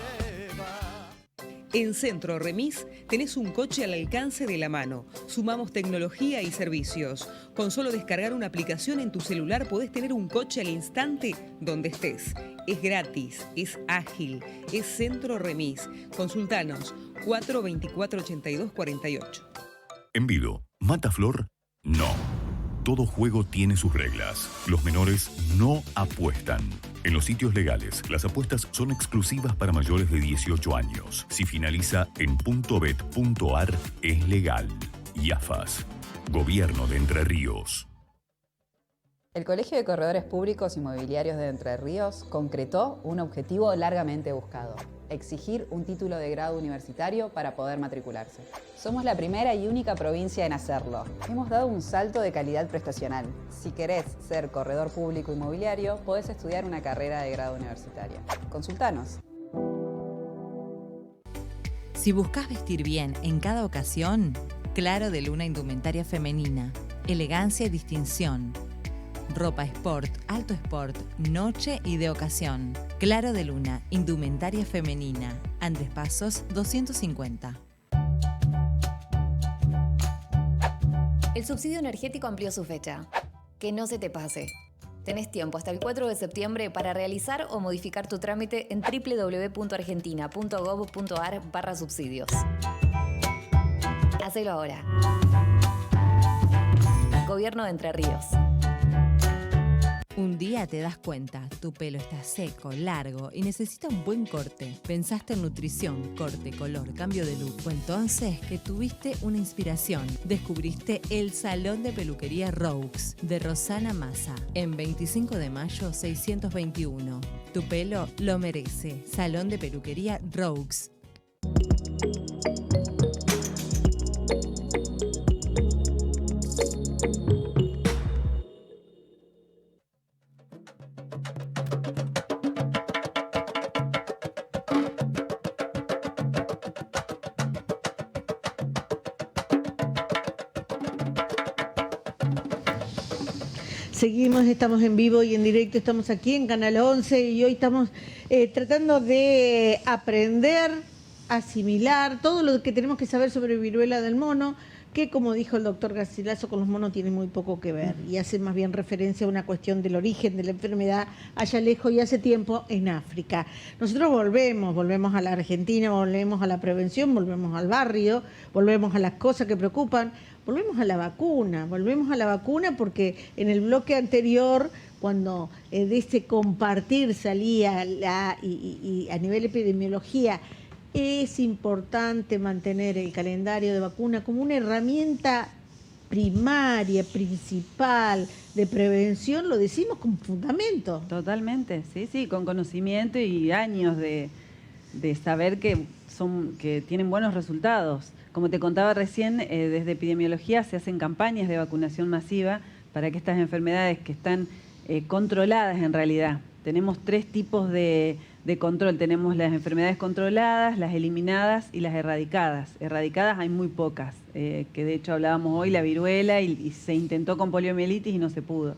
En Centro Remis tenés un coche al alcance de la mano. Sumamos tecnología y servicios. Con solo descargar una aplicación en tu celular podés tener un coche al instante donde estés. Es gratis, es ágil, es Centro Remis. Consultanos 424-8248. Envido, Mataflor, no. Todo juego tiene sus reglas. Los menores no apuestan. En los sitios legales, las apuestas son exclusivas para mayores de 18 años. Si finaliza en .bet.ar, es legal. IAFAS, Gobierno de Entre Ríos. El Colegio de Corredores Públicos Inmobiliarios de Entre Ríos concretó un objetivo largamente buscado: exigir un título de grado universitario para poder matricularse. Somos la primera y única provincia en hacerlo. Hemos dado un salto de calidad prestacional. Si querés ser corredor público inmobiliario, podés estudiar una carrera de grado universitario. Consultanos. Si buscas vestir bien en cada ocasión, Claro de Luna Indumentaria Femenina. Elegancia y distinción. Ropa sport, alto sport, noche y de ocasión. Claro de Luna, indumentaria femenina. Andes Pasos 250. El subsidio energético amplió su fecha. Que no se te pase. Tenés tiempo hasta el 4 de septiembre para realizar o modificar tu trámite en www.argentina.gov.ar/subsidios. Hacelo ahora. Gobierno de Entre Ríos. Un día te das cuenta, tu pelo está seco, largo y necesita un buen corte. Pensaste en nutrición, corte, color, cambio de look. Fue entonces que tuviste una inspiración. Descubriste el Salón de Peluquería Roux de Rosana Massa en 25 de mayo 621. Tu pelo lo merece. Salón de Peluquería Roux. Seguimos, estamos en vivo y en directo, estamos aquí en Canal 11 y hoy estamos tratando de aprender, asimilar todo lo que tenemos que saber sobre viruela del mono, que como dijo el doctor Garcilaso, con los monos tiene muy poco que ver y hace más bien referencia a una cuestión del origen de la enfermedad allá lejos y hace tiempo en África. Nosotros volvemos a la Argentina, volvemos a la prevención, volvemos al barrio, volvemos a las cosas que preocupan. Volvemos a la vacuna porque en el bloque anterior, cuando de este compartir salía y a nivel epidemiología, es importante mantener el calendario de vacuna como una herramienta primaria, principal, de prevención, lo decimos con fundamento. Totalmente, sí, con conocimiento y años de saber que tienen buenos resultados. Como te contaba recién, desde epidemiología se hacen campañas de vacunación masiva para que estas enfermedades que están controladas en realidad. Tenemos 3 tipos de de control. Tenemos las enfermedades controladas, las eliminadas y las erradicadas. Erradicadas hay muy pocas, que de hecho hablábamos hoy, la viruela, y se intentó con poliomielitis y no se pudo.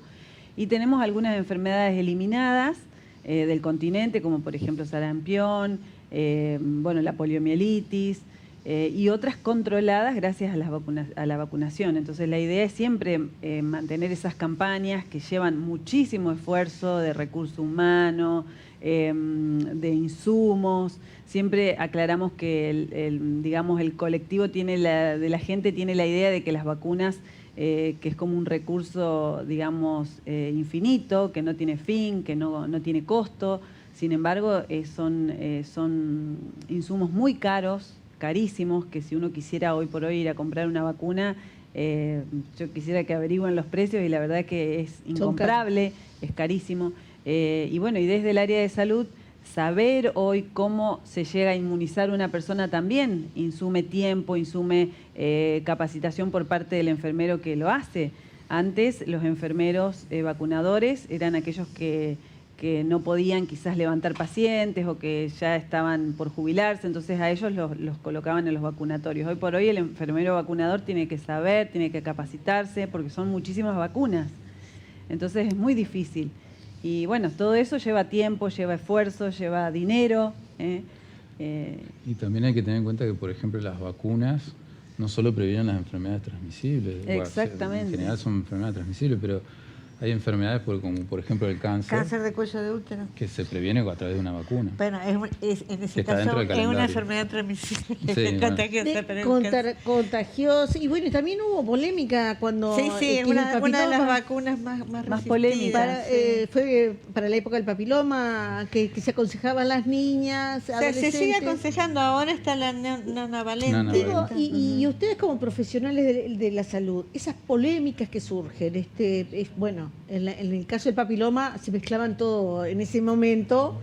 Y tenemos algunas enfermedades eliminadas del continente, como por ejemplo sarampión, la poliomielitis, y otras controladas gracias a la vacunación. Entonces la idea es siempre mantener esas campañas que llevan muchísimo esfuerzo de recurso humano, de insumos. Siempre aclaramos que el colectivo de la gente tiene la idea de que las vacunas, que es como un recurso, infinito, que no tiene fin, que no tiene costo. Sin embargo, son insumos muy carísimos, que si uno quisiera hoy por hoy ir a comprar una vacuna, yo quisiera que averigüen los precios y la verdad que es incomparable, es carísimo. Y desde el área de salud, saber hoy cómo se llega a inmunizar una persona también insume tiempo, insume capacitación por parte del enfermero que lo hace. Antes los enfermeros vacunadores eran aquellos que no podían quizás levantar pacientes o que ya estaban por jubilarse, entonces a ellos los colocaban en los vacunatorios. Hoy por hoy el enfermero vacunador tiene que saber, tiene que capacitarse, porque son muchísimas vacunas. Entonces es muy difícil. Y todo eso lleva tiempo, lleva esfuerzo, lleva dinero. Y también hay que tener en cuenta que, por ejemplo, las vacunas no solo previenen las enfermedades transmisibles. Exactamente. En general son enfermedades transmisibles, pero hay enfermedades como por ejemplo el cáncer. Cáncer de cuello de útero. Que se previene a través de una vacuna. Bueno, en ese caso es una enfermedad transmisible. Sí, contagiosa. Y también hubo polémica cuando... Sí, es una de las vacunas más polémicas. Fue para la época del papiloma, que se aconsejaban las niñas, se sigue aconsejando. Ahora está la nanavalente. Y ustedes como profesionales de la salud, esas polémicas que surgen, en el caso del papiloma se mezclaban todo en ese momento,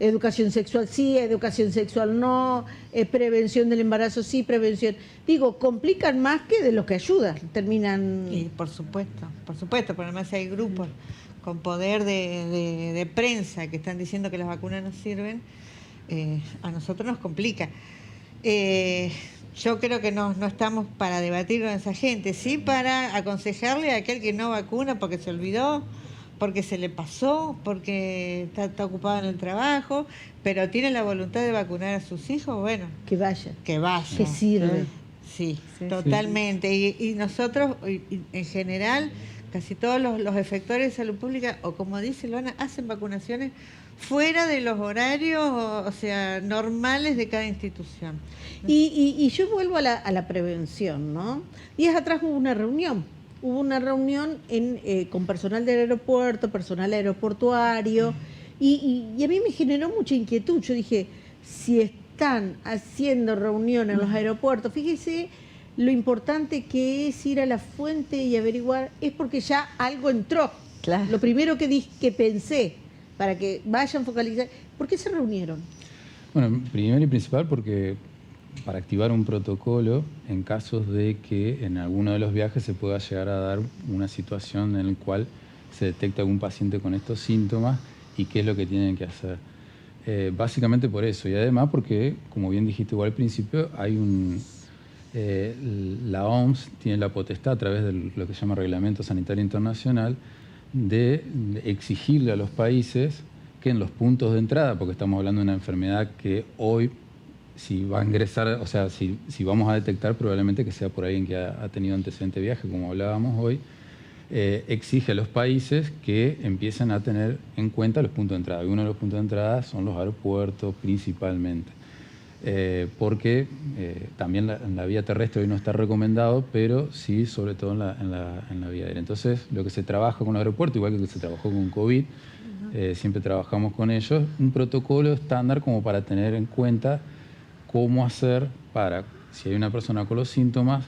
educación sexual sí, educación sexual no, prevención del embarazo sí, prevención. Complican más que de lo que ayudan, terminan... Y por supuesto, porque además hay grupos con poder de prensa que están diciendo que las vacunas no sirven, a nosotros nos complica. Yo creo que no estamos para debatir con esa gente, sí para aconsejarle a aquel que no vacuna porque se olvidó, porque se le pasó, porque está ocupado en el trabajo, pero tiene la voluntad de vacunar a sus hijos, que vaya. Que sirve. Sí, totalmente. Y nosotros, en general, casi todos los efectores de salud pública, o como dice Luana, hacen vacunaciones fuera de los horarios, normales de cada institución. Y yo vuelvo a la prevención, ¿no? Días atrás hubo una reunión con personal del aeropuerto, personal aeroportuario, y a mí me generó mucha inquietud. Yo dije, si están haciendo reuniones en los aeropuertos, fíjese lo importante que es ir a la fuente y averiguar, es porque ya algo entró. Claro. Lo primero que pensé, para que vayan focalizar, ¿por qué se reunieron? Bueno, primero y principal porque para activar un protocolo en casos de que en alguno de los viajes se pueda llegar a dar una situación en la cual se detecta algún paciente con estos síntomas y qué es lo que tienen que hacer. Básicamente por eso, y además porque, como bien dijiste igual al principio, hay la OMS tiene la potestad a través de lo que se llama Reglamento Sanitario Internacional de exigirle a los países que en los puntos de entrada, porque estamos hablando de una enfermedad que hoy, si va a ingresar, si vamos a detectar, probablemente que sea por alguien que ha tenido antecedente de viaje, como hablábamos hoy, exige a los países que empiecen a tener en cuenta los puntos de entrada. Y uno de los puntos de entrada son los aeropuertos principalmente. Porque también en la vía terrestre hoy no está recomendado, pero sí, sobre todo en la vía aérea. Entonces, lo que se trabaja con el aeropuerto, igual que se trabajó con COVID, siempre trabajamos con ellos, un protocolo estándar como para tener en cuenta cómo hacer para, si hay una persona con los síntomas,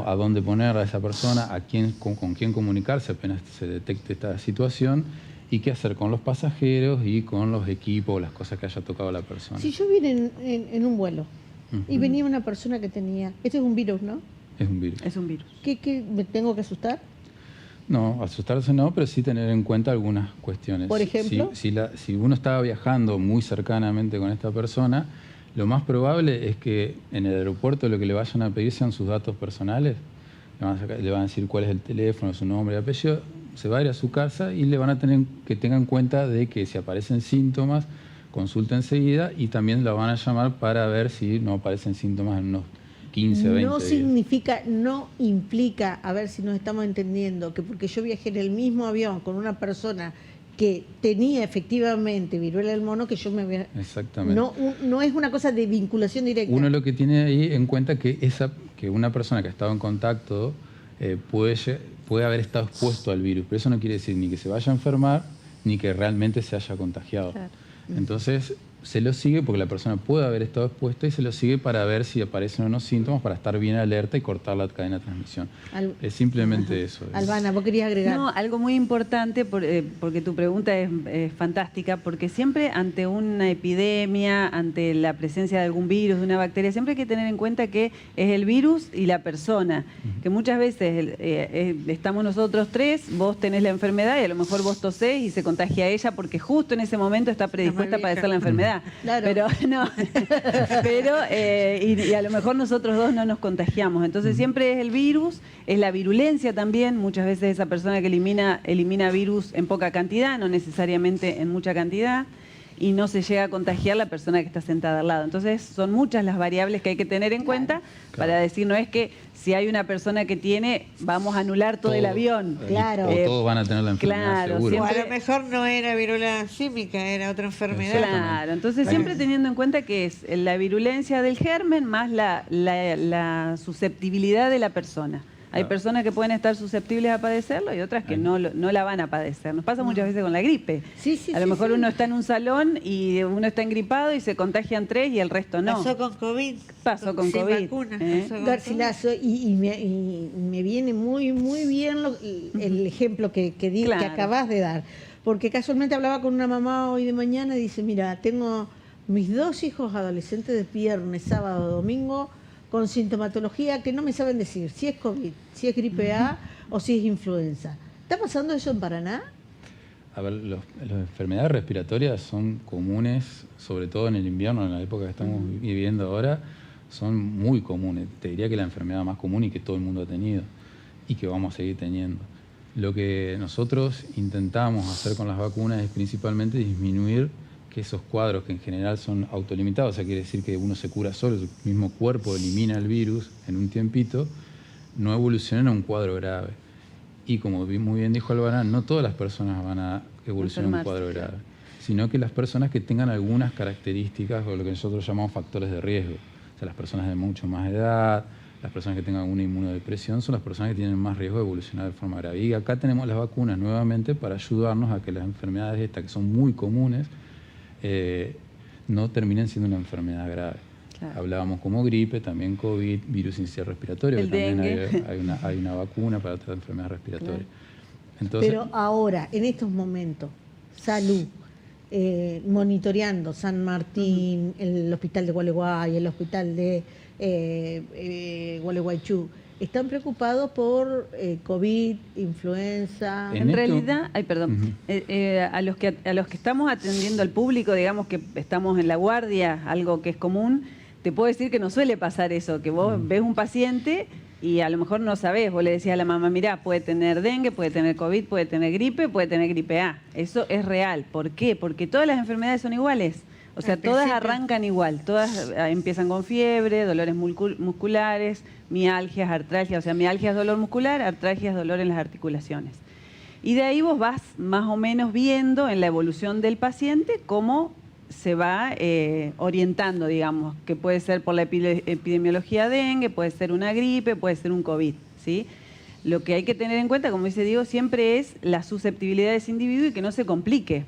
a dónde poner a esa persona, con quién comunicarse apenas se detecte esta situación, y qué hacer con los pasajeros y con los equipos, las cosas que haya tocado la persona. Si yo vine en un vuelo y venía una persona que tenía... Esto es un virus, ¿no? Es un virus. Es un virus. ¿Qué me tengo que asustar? No, asustarse no, pero sí tener en cuenta algunas cuestiones. Por ejemplo, si uno estaba viajando muy cercanamente con esta persona, lo más probable es que en el aeropuerto lo que le vayan a pedir sean sus datos personales. Le van a decir cuál es el teléfono, su nombre y apellido. Se va a ir a su casa y le van a tener que tengan en cuenta de que si aparecen síntomas, consulta enseguida, y también la van a llamar para ver si no aparecen síntomas en unos 15, 20 no días. significa, no implica, a ver si nos estamos entendiendo, que porque yo viajé en el mismo avión con una persona que tenía efectivamente viruela del mono, que yo me voy a... Exactamente. No es una cosa de vinculación directa. Uno lo que tiene ahí en cuenta que una persona que ha estado en contacto puede haber estado expuesto al virus, pero eso no quiere decir ni que se vaya a enfermar ni que realmente se haya contagiado. Claro. Entonces se lo sigue porque la persona puede haber estado expuesta y se lo sigue para ver si aparecen o no síntomas, para estar bien alerta y cortar la cadena de transmisión. Es simplemente eso. Albana, ¿vos querías agregar? No, algo muy importante, porque tu pregunta es fantástica, porque siempre ante una epidemia, ante la presencia de algún virus, de una bacteria, siempre hay que tener en cuenta que es el virus y la persona, que muchas veces estamos nosotros tres, vos tenés la enfermedad y a lo mejor vos tosés y se contagia a ella porque justo en ese momento está predispuesta a padecer la enfermedad. Claro. Pero no, y a lo mejor nosotros dos no nos contagiamos. Entonces siempre es el virus, es la virulencia también. Muchas veces esa persona que elimina virus en poca cantidad, no necesariamente en mucha cantidad, y no se llega a contagiar la persona que está sentada al lado. Entonces son muchas las variables que hay que tener en cuenta para decir, no es que si hay una persona que tiene, vamos a anular todo el avión. Claro. O todos van a tener la enfermedad, seguro. O a lo mejor no era viruela símica, era otra enfermedad. Claro, entonces siempre teniendo en cuenta que es la virulencia del germen más la susceptibilidad de la persona. Hay personas que pueden estar susceptibles a padecerlo y otras que no la van a padecer. Nos pasa muchas veces con la gripe. A lo mejor uno está en un salón y uno está engripado y se contagian 3 y el resto no. Pasó con COVID. Pasó con COVID. Vacuna, Garcilaso, y me viene muy bien el ejemplo que acabas de dar. Porque casualmente hablaba con una mamá hoy de mañana y dice, mira, tengo mis 2 hijos adolescentes de viernes, sábado, domingo, con sintomatología que no me saben decir si es COVID, si es gripe A o si es influenza. ¿Está pasando eso en Paraná? A ver, las enfermedades respiratorias son comunes, sobre todo en el invierno, en la época que estamos viviendo ahora, son muy comunes. Te diría que la enfermedad más común y que todo el mundo ha tenido y que vamos a seguir teniendo. Lo que nosotros intentamos hacer con las vacunas es principalmente disminuir que esos cuadros que en general son autolimitados, o sea, quiere decir que uno se cura solo, su mismo cuerpo elimina el virus en un tiempito, no evolucionen a un cuadro grave. Y como muy bien dijo Albana, no todas las personas van a evolucionar a un cuadro grave, sino que las personas que tengan algunas características o lo que nosotros llamamos factores de riesgo. O sea, las personas de mucho más edad, las personas que tengan alguna inmunodepresión, son las personas que tienen más riesgo de evolucionar de forma grave. Y acá tenemos las vacunas nuevamente para ayudarnos a que las enfermedades estas, que son muy comunes, no terminen siendo una enfermedad grave. Claro. Hablábamos como gripe, también COVID, virus sincicial respiratorio, que también hay una vacuna para otra enfermedad respiratoria. Claro. Entonces, pero ahora, en estos momentos, salud, monitoreando San Martín, el hospital de Gualeguay, el hospital de Gualeguaychú, ¿están preocupados por COVID, influenza? En realidad, a los que estamos atendiendo al público, digamos que estamos en la guardia, algo que es común, te puedo decir que no suele pasar eso, que vos ves un paciente y a lo mejor no sabés, vos le decías a la mamá, mirá, puede tener dengue, puede tener COVID, puede tener gripe A. Eso es real. ¿Por qué? Porque todas las enfermedades son iguales. O sea, todas arrancan igual, todas empiezan con fiebre, dolores musculares, mialgias, artralgias. O sea, mialgia es dolor muscular, artralgia es dolor en las articulaciones. Y de ahí vos vas más o menos viendo en la evolución del paciente cómo se va orientando, digamos, que puede ser por la epidemiología dengue, puede ser una gripe, puede ser un COVID, ¿sí? Lo que hay que tener en cuenta, como dice Diego, siempre es la susceptibilidad de ese individuo y que no se complique.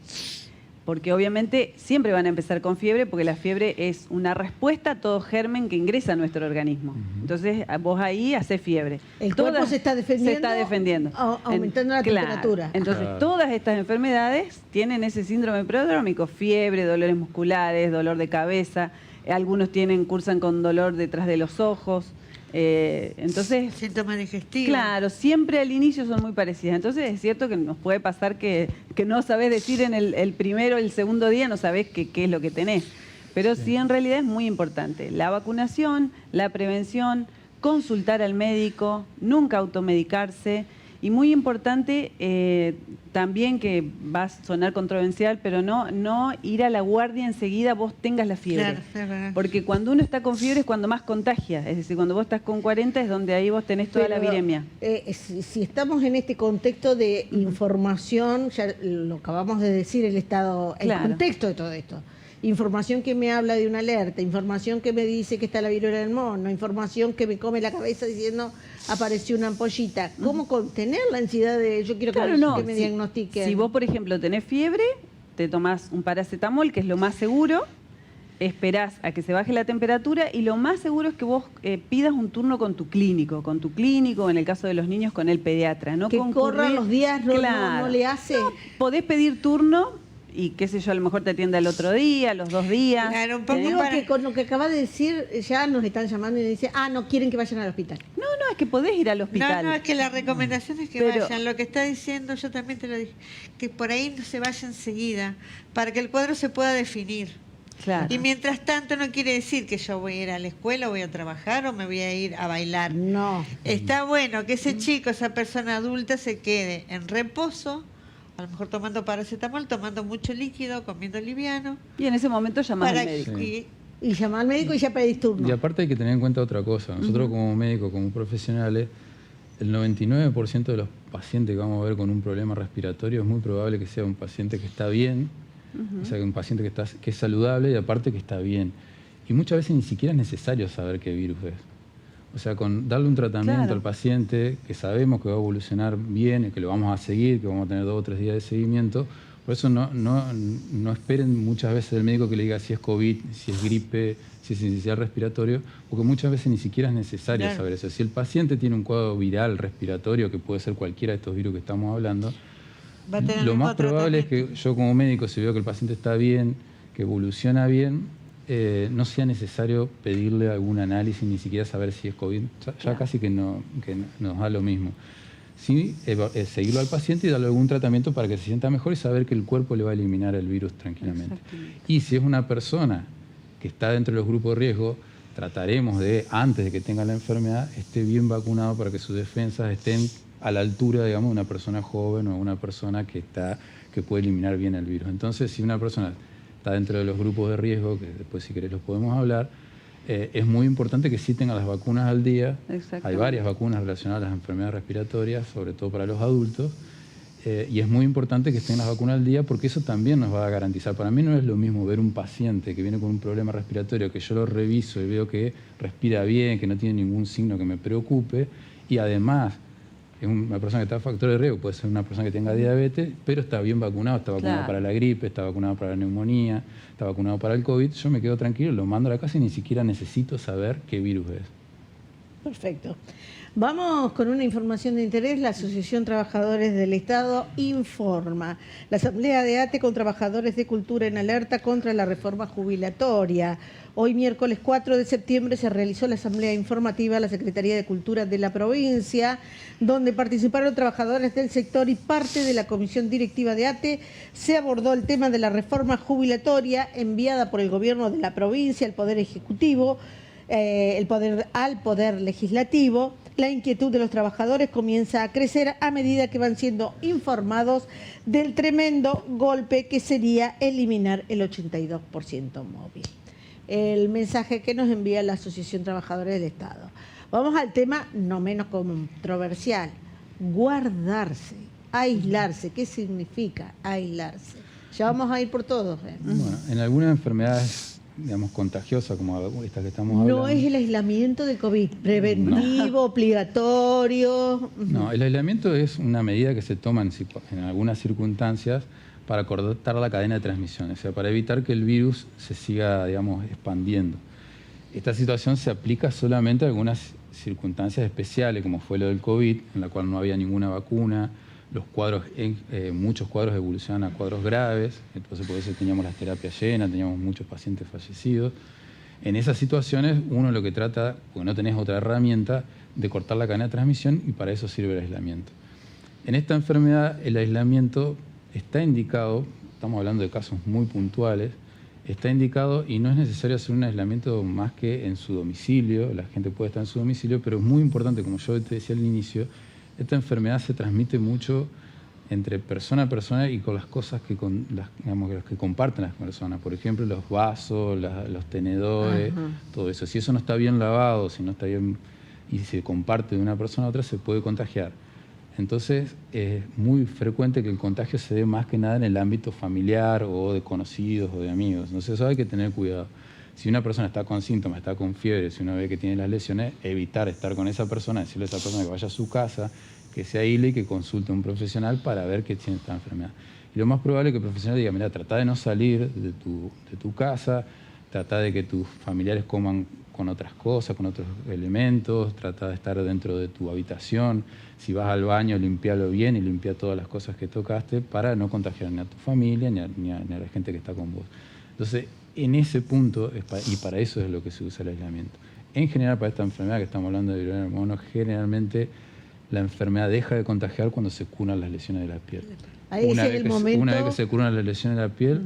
Porque obviamente siempre van a empezar con fiebre, porque la fiebre es una respuesta a todo germen que ingresa a nuestro organismo. Entonces, vos ahí haces fiebre. El cuerpo se está defendiendo. Se está defendiendo. Aumentando la temperatura. Entonces, todas estas enfermedades tienen ese síndrome prodrómico, fiebre, dolores musculares, dolor de cabeza. Algunos cursan con dolor detrás de los ojos. Entonces, síntomas digestivos. claro, siempre al inicio son muy parecidas. Entonces es cierto que nos puede pasar que no sabés decir en el primero o el segundo día, no sabés qué es lo que tenés. Pero sí, en realidad es muy importante. La vacunación, la prevención, consultar al médico, nunca automedicarse. Y muy importante también, que va a sonar controversial, pero no ir a la guardia enseguida vos tengas la fiebre. Claro, es verdad. Porque cuando uno está con fiebre es cuando más contagia. Es decir, cuando vos estás con 40 es donde ahí vos tenés toda la viremia. Si estamos en este contexto de información, ya lo acabamos de decir, el estado, el Claro. contexto de todo esto. Información que me habla de una alerta, información que me dice que está la viruela del mono, información que me come la cabeza diciendo apareció una ampollita. ¿Cómo contener la ansiedad de yo quiero que me diagnostiquen? Si vos, por ejemplo, tenés fiebre, te tomás un paracetamol, que es lo más seguro, esperás a que se baje la temperatura y lo más seguro es que vos pidas un turno con tu clínico, en el caso de los niños, con el pediatra. No que corran los días, no le hace. No, podés pedir turno y qué sé yo, a lo mejor te atienda el otro día, los 2 días. Claro, un Te poco digo para... que con lo que acabas de decir ya nos están llamando y dicen, no quieren que vayan al hospital. No, es que podés ir al hospital. No, es que la recomendación es que Pero- vayan. Lo que está diciendo, yo también te lo dije, que por ahí no se vaya enseguida, para que el cuadro se pueda definir. Claro. Y mientras tanto no quiere decir que yo voy a ir a la escuela, voy a trabajar o me voy a ir a bailar. No. Está bueno que ese chico, esa persona adulta se quede en reposo, a lo mejor tomando paracetamol, tomando mucho líquido, comiendo liviano. Y en ese momento llamás para al médico. Y llamar al médico y ya pedís turno. Y aparte hay que tener en cuenta otra cosa. Nosotros como médicos, como profesionales, el 99% de los pacientes que vamos a ver con un problema respiratorio es muy probable que sea un paciente que está bien, o sea, un paciente que es saludable y aparte que está bien. Y muchas veces ni siquiera es necesario saber qué virus es. O sea, con darle un tratamiento al paciente que sabemos que va a evolucionar bien, que lo vamos a seguir, que vamos a tener 2 o 3 días de seguimiento. Por eso no esperen muchas veces del médico que le diga si es COVID, si es gripe, si es insuficiencia respiratorio, porque muchas veces ni siquiera es necesario saber eso. Si el paciente tiene un cuadro viral respiratorio, que puede ser cualquiera de estos virus que estamos hablando, lo más probable es que yo como médico, si veo que el paciente está bien, que evoluciona bien, no sea necesario pedirle algún análisis, ni siquiera saber si es COVID. Ya casi que nos da lo mismo. Sí, seguirlo al paciente y darle algún tratamiento para que se sienta mejor y saber que el cuerpo le va a eliminar el virus tranquilamente. Y si es una persona que está dentro de los grupos de riesgo, trataremos de, antes de que tenga la enfermedad, esté bien vacunado para que sus defensas estén a la altura, digamos, de una persona joven o una persona que puede eliminar bien el virus. Entonces, si una persona está dentro de los grupos de riesgo, que después si querés los podemos hablar, es muy importante que sí tengan las vacunas al día. Hay varias vacunas relacionadas a las enfermedades respiratorias, sobre todo para los adultos, y es muy importante que estén las vacunas al día porque eso también nos va a garantizar. Para mí no es lo mismo ver un paciente que viene con un problema respiratorio, que yo lo reviso y veo que respira bien, que no tiene ningún signo que me preocupe, y además es una persona que está en factor de riesgo, puede ser una persona que tenga diabetes, pero está bien vacunado, está vacunado para la gripe, está vacunado para la neumonía, está vacunado para el COVID, yo me quedo tranquilo, lo mando a la casa y ni siquiera necesito saber qué virus es. Perfecto. Vamos con una información de interés. La Asociación Trabajadores del Estado informa. La Asamblea de ATE con trabajadores de cultura en alerta contra la reforma jubilatoria. Hoy, miércoles 4 de septiembre, se realizó la asamblea informativa a la Secretaría de Cultura de la provincia, donde participaron trabajadores del sector y parte de la comisión directiva de ATE. Se abordó el tema de la reforma jubilatoria enviada por el gobierno de la provincia al Poder Ejecutivo, al Poder Legislativo. La inquietud de los trabajadores comienza a crecer a medida que van siendo informados del tremendo golpe que sería eliminar el 82% móvil. El mensaje que nos envía la Asociación Trabajadores del Estado. Vamos al tema no menos controversial: guardarse, aislarse. ¿Qué significa aislarse? Ya vamos a ir por todos. Bueno, en algunas enfermedades, digamos, contagiosas, como esta que estamos hablando. No es el aislamiento de COVID, preventivo, obligatorio. No, el aislamiento es una medida que se toma en algunas circunstancias para cortar la cadena de transmisión, o sea, para evitar que el virus se siga, digamos, expandiendo. Esta situación se aplica solamente a algunas circunstancias especiales, como fue lo del COVID, en la cual no había ninguna vacuna, los cuadros, muchos cuadros evolucionan a cuadros graves, entonces por eso teníamos las terapias llenas, teníamos muchos pacientes fallecidos. En esas situaciones uno lo que trata, porque no tenés otra herramienta, de cortar la cadena de transmisión, y para eso sirve el aislamiento. En esta enfermedad el aislamiento está indicado, estamos hablando de casos muy puntuales, está indicado y no es necesario hacer un aislamiento más que en su domicilio. La gente puede estar en su domicilio, pero es muy importante, como yo te decía al inicio, esta enfermedad se transmite mucho entre persona a persona y con las cosas que, las que comparten las personas. Por ejemplo, los vasos, los tenedores, todo eso. Si eso no está bien lavado, si no está bien y se comparte de una persona a otra, se puede contagiar. Entonces, es muy frecuente que el contagio se dé más que nada en el ámbito familiar o de conocidos o de amigos. Entonces, eso hay que tener cuidado. Si una persona está con síntomas, está con fiebre, si uno ve que tiene las lesiones, evitar estar con esa persona, decirle a esa persona que vaya a su casa, que se aísle y que consulte a un profesional para ver qué tiene esta enfermedad. Y lo más probable es que el profesional diga, mira, trata de no salir de tu casa, trata de que tus familiares coman con otras cosas, con otros elementos, trata de estar dentro de tu habitación. Si vas al baño, limpialo bien y limpia todas las cosas que tocaste para no contagiar ni a tu familia ni a la gente que está con vos. Entonces, en ese punto, y para eso es lo que se usa el aislamiento. En general, para esta enfermedad que estamos hablando de viruela del mono, generalmente la enfermedad deja de contagiar cuando se curan las lesiones de la piel. Ahí Una es vez el momento que se curan las lesiones de la piel,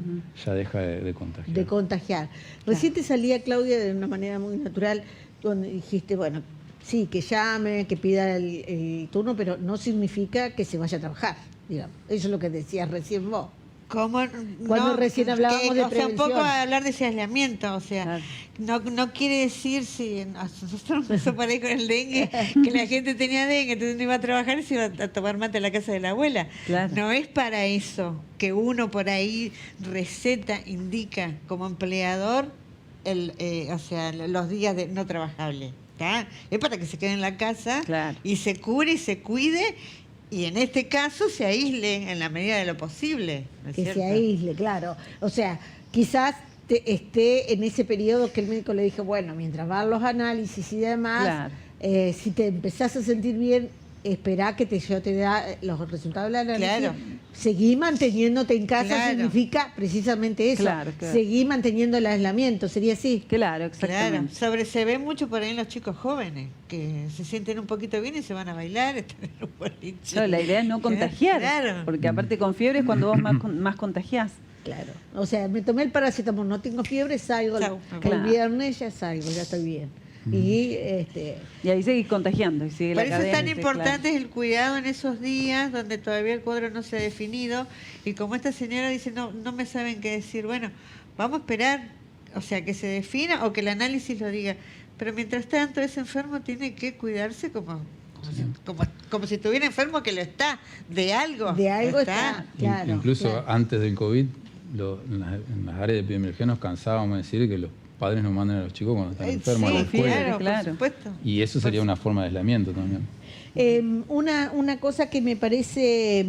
ya deja de contagiar. de contagiar. Recién te salía, Claudia, de una manera muy natural, donde dijiste, bueno, sí, que llame, que pida el turno, pero no significa que se vaya a trabajar, digamos. Eso es lo que decías recién vos. ¿Cómo? Cuando recién hablábamos de o sea, un poco prevención. hablar de ese aislamiento, o sea, no quiere decir, si nosotros empezó por ahí con el dengue, que la gente tenía dengue, entonces no iba a trabajar y se iba a tomar mate en la casa de la abuela. Claro. No es para eso que uno por ahí receta, indica como empleador, o sea, los días de no trabajables. ¿Tá? Es para que se quede en la casa y se cure y se cuide. Y en este caso se aísle en la medida de lo posible. ¿No es Que cierto? se aísle, claro. O sea, quizás esté en ese periodo que el médico le dijo, bueno, mientras van los análisis y demás, si te empezás a sentir bien, esperá que yo te da los resultados del análisis. Claro. Seguí manteniéndote en casa, Claro. significa precisamente eso. Claro. Seguí manteniendo el aislamiento, sería así. Claro, exactamente. Claro, se ve mucho por ahí en los chicos jóvenes, que se sienten un poquito bien y se van a bailar, están en un boliche. Claro, la idea es no contagiar, Claro. porque aparte con fiebre es cuando vos más contagiás. Claro. O sea, me tomé el paracetamol, no tengo fiebre, salgo. Chau. El Claro. viernes ya salgo, ya estoy bien. Y Y ahí seguís contagiando y sigue Por la eso cadena. es tan sí, importante el cuidado en esos días donde todavía el cuadro no se ha definido y como esta señora dice, no me saben qué decir, bueno, vamos a esperar, o sea, que se defina o que el análisis lo diga, pero mientras tanto ese enfermo tiene que cuidarse como si estuviera enfermo, que lo está, de algo. De algo está, claro. Incluso claro. antes del COVID, en las áreas de epidemiología nos cansábamos de decir que los padres nos mandan a los chicos cuando están enfermos a la Sí, escuela. claro, por supuesto. Y eso sería una forma de aislamiento también. Una cosa que me parece,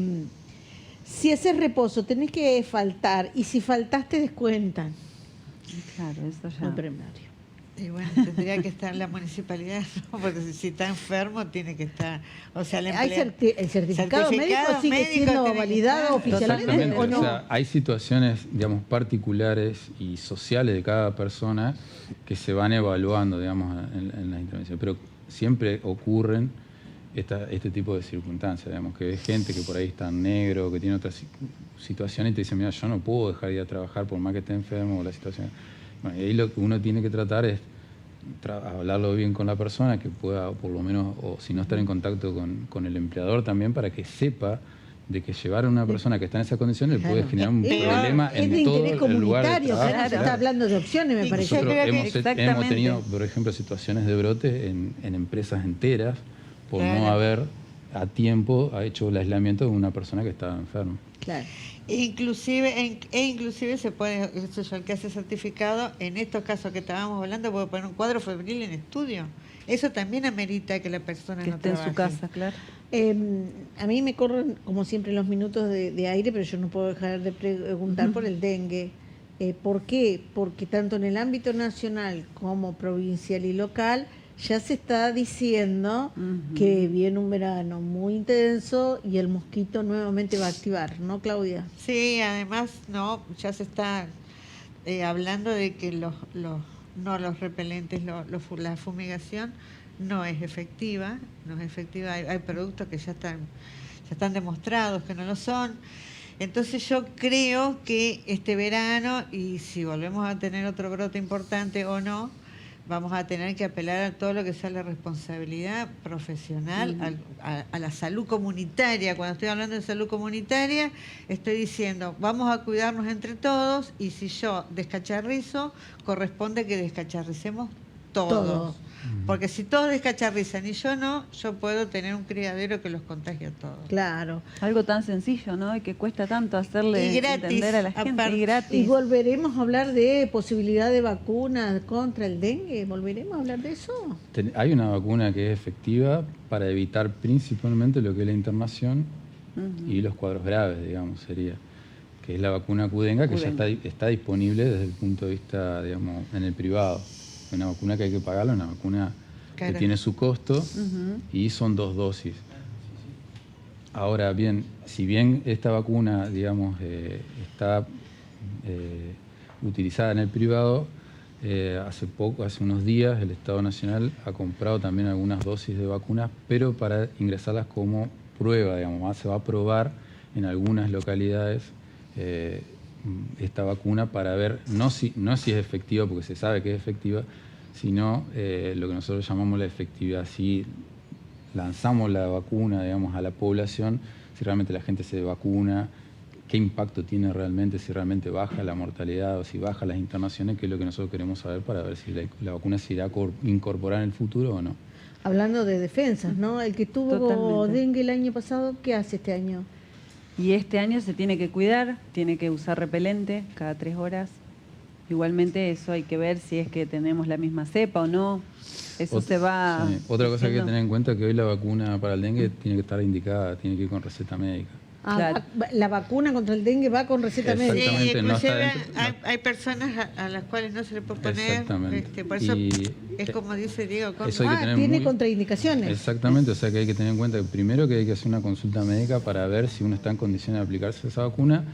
si haces reposo tenés que faltar y si faltás te descuentan. Claro, eso ya. El primario. Y bueno, tendría que estar la municipalidad, ¿no? Porque si está enfermo tiene que estar, o sea, el certificado médico sigue siendo validado oficialmente Exactamente. o no. O sea, hay situaciones, digamos, particulares y sociales de cada persona que se van evaluando, digamos, en las intervenciones. Pero siempre ocurren este tipo de circunstancias, digamos, que es gente que por ahí está negro, que tiene otras situaciones y te dice, mira, yo no puedo dejar de ir a trabajar por más que esté enfermo o la situación. Bueno, y ahí lo que uno tiene que tratar es hablarlo bien con la persona, que pueda por lo menos, o si no estar en contacto con el empleador también, para que sepa de que llevar a una persona que está en esas condiciones le puede generar un problema es de en todo interés el lugar de comunitario, trabajo. claro, se está hablando de opciones, me parece. Nosotros hemos tenido, por ejemplo, situaciones de brote en empresas enteras por no haber a tiempo hecho el aislamiento de una persona que estaba enferma. Claro. Inclusive se puede, eso es el que hace certificado, en estos casos que estábamos hablando, puede poner un cuadro febril en estudio. Eso también amerita que la persona que no esté trabaje. en su casa, claro. A mí me corren, como siempre, los minutos de aire, pero yo no puedo dejar de preguntar por el dengue. ¿Por qué? Porque tanto en el ámbito nacional como provincial y local ya se está diciendo que viene un verano muy intenso y el mosquito nuevamente va a activar, ¿no, Claudia? Sí, además, ya se está hablando de que no los repelentes, la fumigación no es efectiva, hay productos que ya están demostrados que no lo son. Entonces yo creo que este verano, y si volvemos a tener otro brote importante o no, vamos a tener que apelar a todo lo que sea la responsabilidad profesional, a la salud comunitaria. Cuando estoy hablando de salud comunitaria, estoy diciendo, vamos a cuidarnos entre todos, y si yo descacharrizo, corresponde que descacharricemos todos. Porque si todos descacharrizan y yo no, yo puedo tener un criadero que los contagie a todos. Claro. Algo tan sencillo, ¿no? Y que cuesta tanto hacerle Y gratis, entender a la gente. aparte. Y gratis. Y volveremos a hablar de posibilidad de vacunas contra el dengue. ¿Volveremos a hablar de eso? Hay una vacuna que es efectiva para evitar principalmente lo que es la internación y los cuadros graves, digamos, sería. Que es la vacuna Qdenga, que ya está disponible desde el punto de vista, digamos, en el privado. Una vacuna que hay que pagarla, una vacuna que tiene su costo y son 2 dosis. Ahora bien, si bien esta vacuna, digamos, está utilizada en el privado, hace unos días el Estado Nacional ha comprado también algunas dosis de vacunas, pero para ingresarlas como prueba, digamos, se va a probar en algunas localidades esta vacuna para ver, no si es efectiva, porque se sabe que es efectiva, sino lo que nosotros llamamos la efectividad. Si lanzamos la vacuna, digamos, a la población, si realmente la gente se vacuna, qué impacto tiene realmente, si realmente baja la mortalidad o si baja las internaciones, que es lo que nosotros queremos saber para ver si la vacuna se irá a incorporar en el futuro o no. Hablando de defensas, ¿no? El que tuvo dengue el año pasado, ¿qué hace este año? Y este año se tiene que cuidar, tiene que usar repelente cada 3 horas. Igualmente eso hay que ver si es que tenemos la misma cepa o no. Eso se va... Sí. Otra cosa que hay que tener en cuenta es que hoy la vacuna para el dengue tiene que estar indicada, tiene que ir con receta médica. Claro. La vacuna contra el dengue va con receta médica. Sí, no inclusive está hay personas a las cuales no se le puede poner. Por eso es como dice Diego. Tiene contraindicaciones. Exactamente, o sea que hay que tener en cuenta que primero que hay que hacer una consulta médica para ver si uno está en condiciones de aplicarse esa vacuna,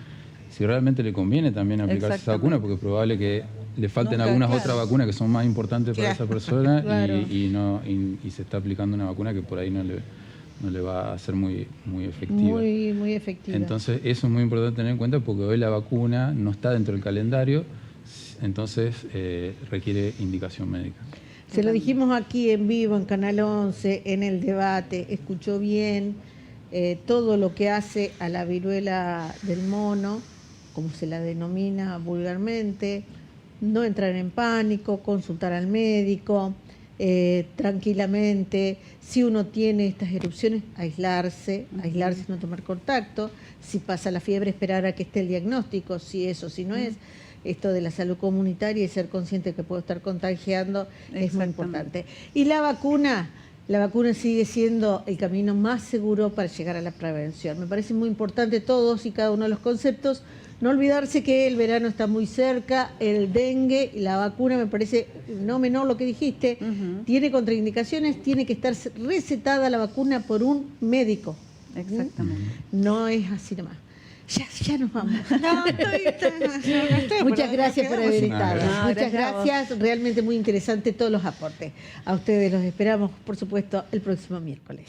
si realmente le conviene también aplicarse esa vacuna, porque es probable que le falten algunas otras vacunas que son más importantes para esa persona y se está aplicando una vacuna que por ahí no le va a ser muy efectiva. Muy efectiva. Entonces, eso es muy importante tener en cuenta porque hoy la vacuna no está dentro del calendario, entonces requiere indicación médica. Se lo dijimos aquí en vivo, en Canal 11, en el debate, escuchó bien todo lo que hace a la viruela del mono, como se la denomina vulgarmente, no entrar en pánico, consultar al médico, tranquilamente, si uno tiene estas erupciones, aislarse, no tomar contacto, si pasa la fiebre, esperar a que esté el diagnóstico, si no es, esto de la salud comunitaria y ser consciente que puedo estar contagiando es muy importante. Y la vacuna sigue siendo el camino más seguro para llegar a la prevención. Me parece muy importante todos y cada uno de los conceptos. No olvidarse que el verano está muy cerca, el dengue, la vacuna me parece no menor lo que dijiste, tiene contraindicaciones, tiene que estar recetada la vacuna por un médico. Exactamente. No es así nomás. Ya nos vamos. No, estoy Muchas gracias por haber estado. Muchas gracias. gracias, realmente muy interesante todos los aportes. A ustedes los esperamos, por supuesto, el próximo miércoles.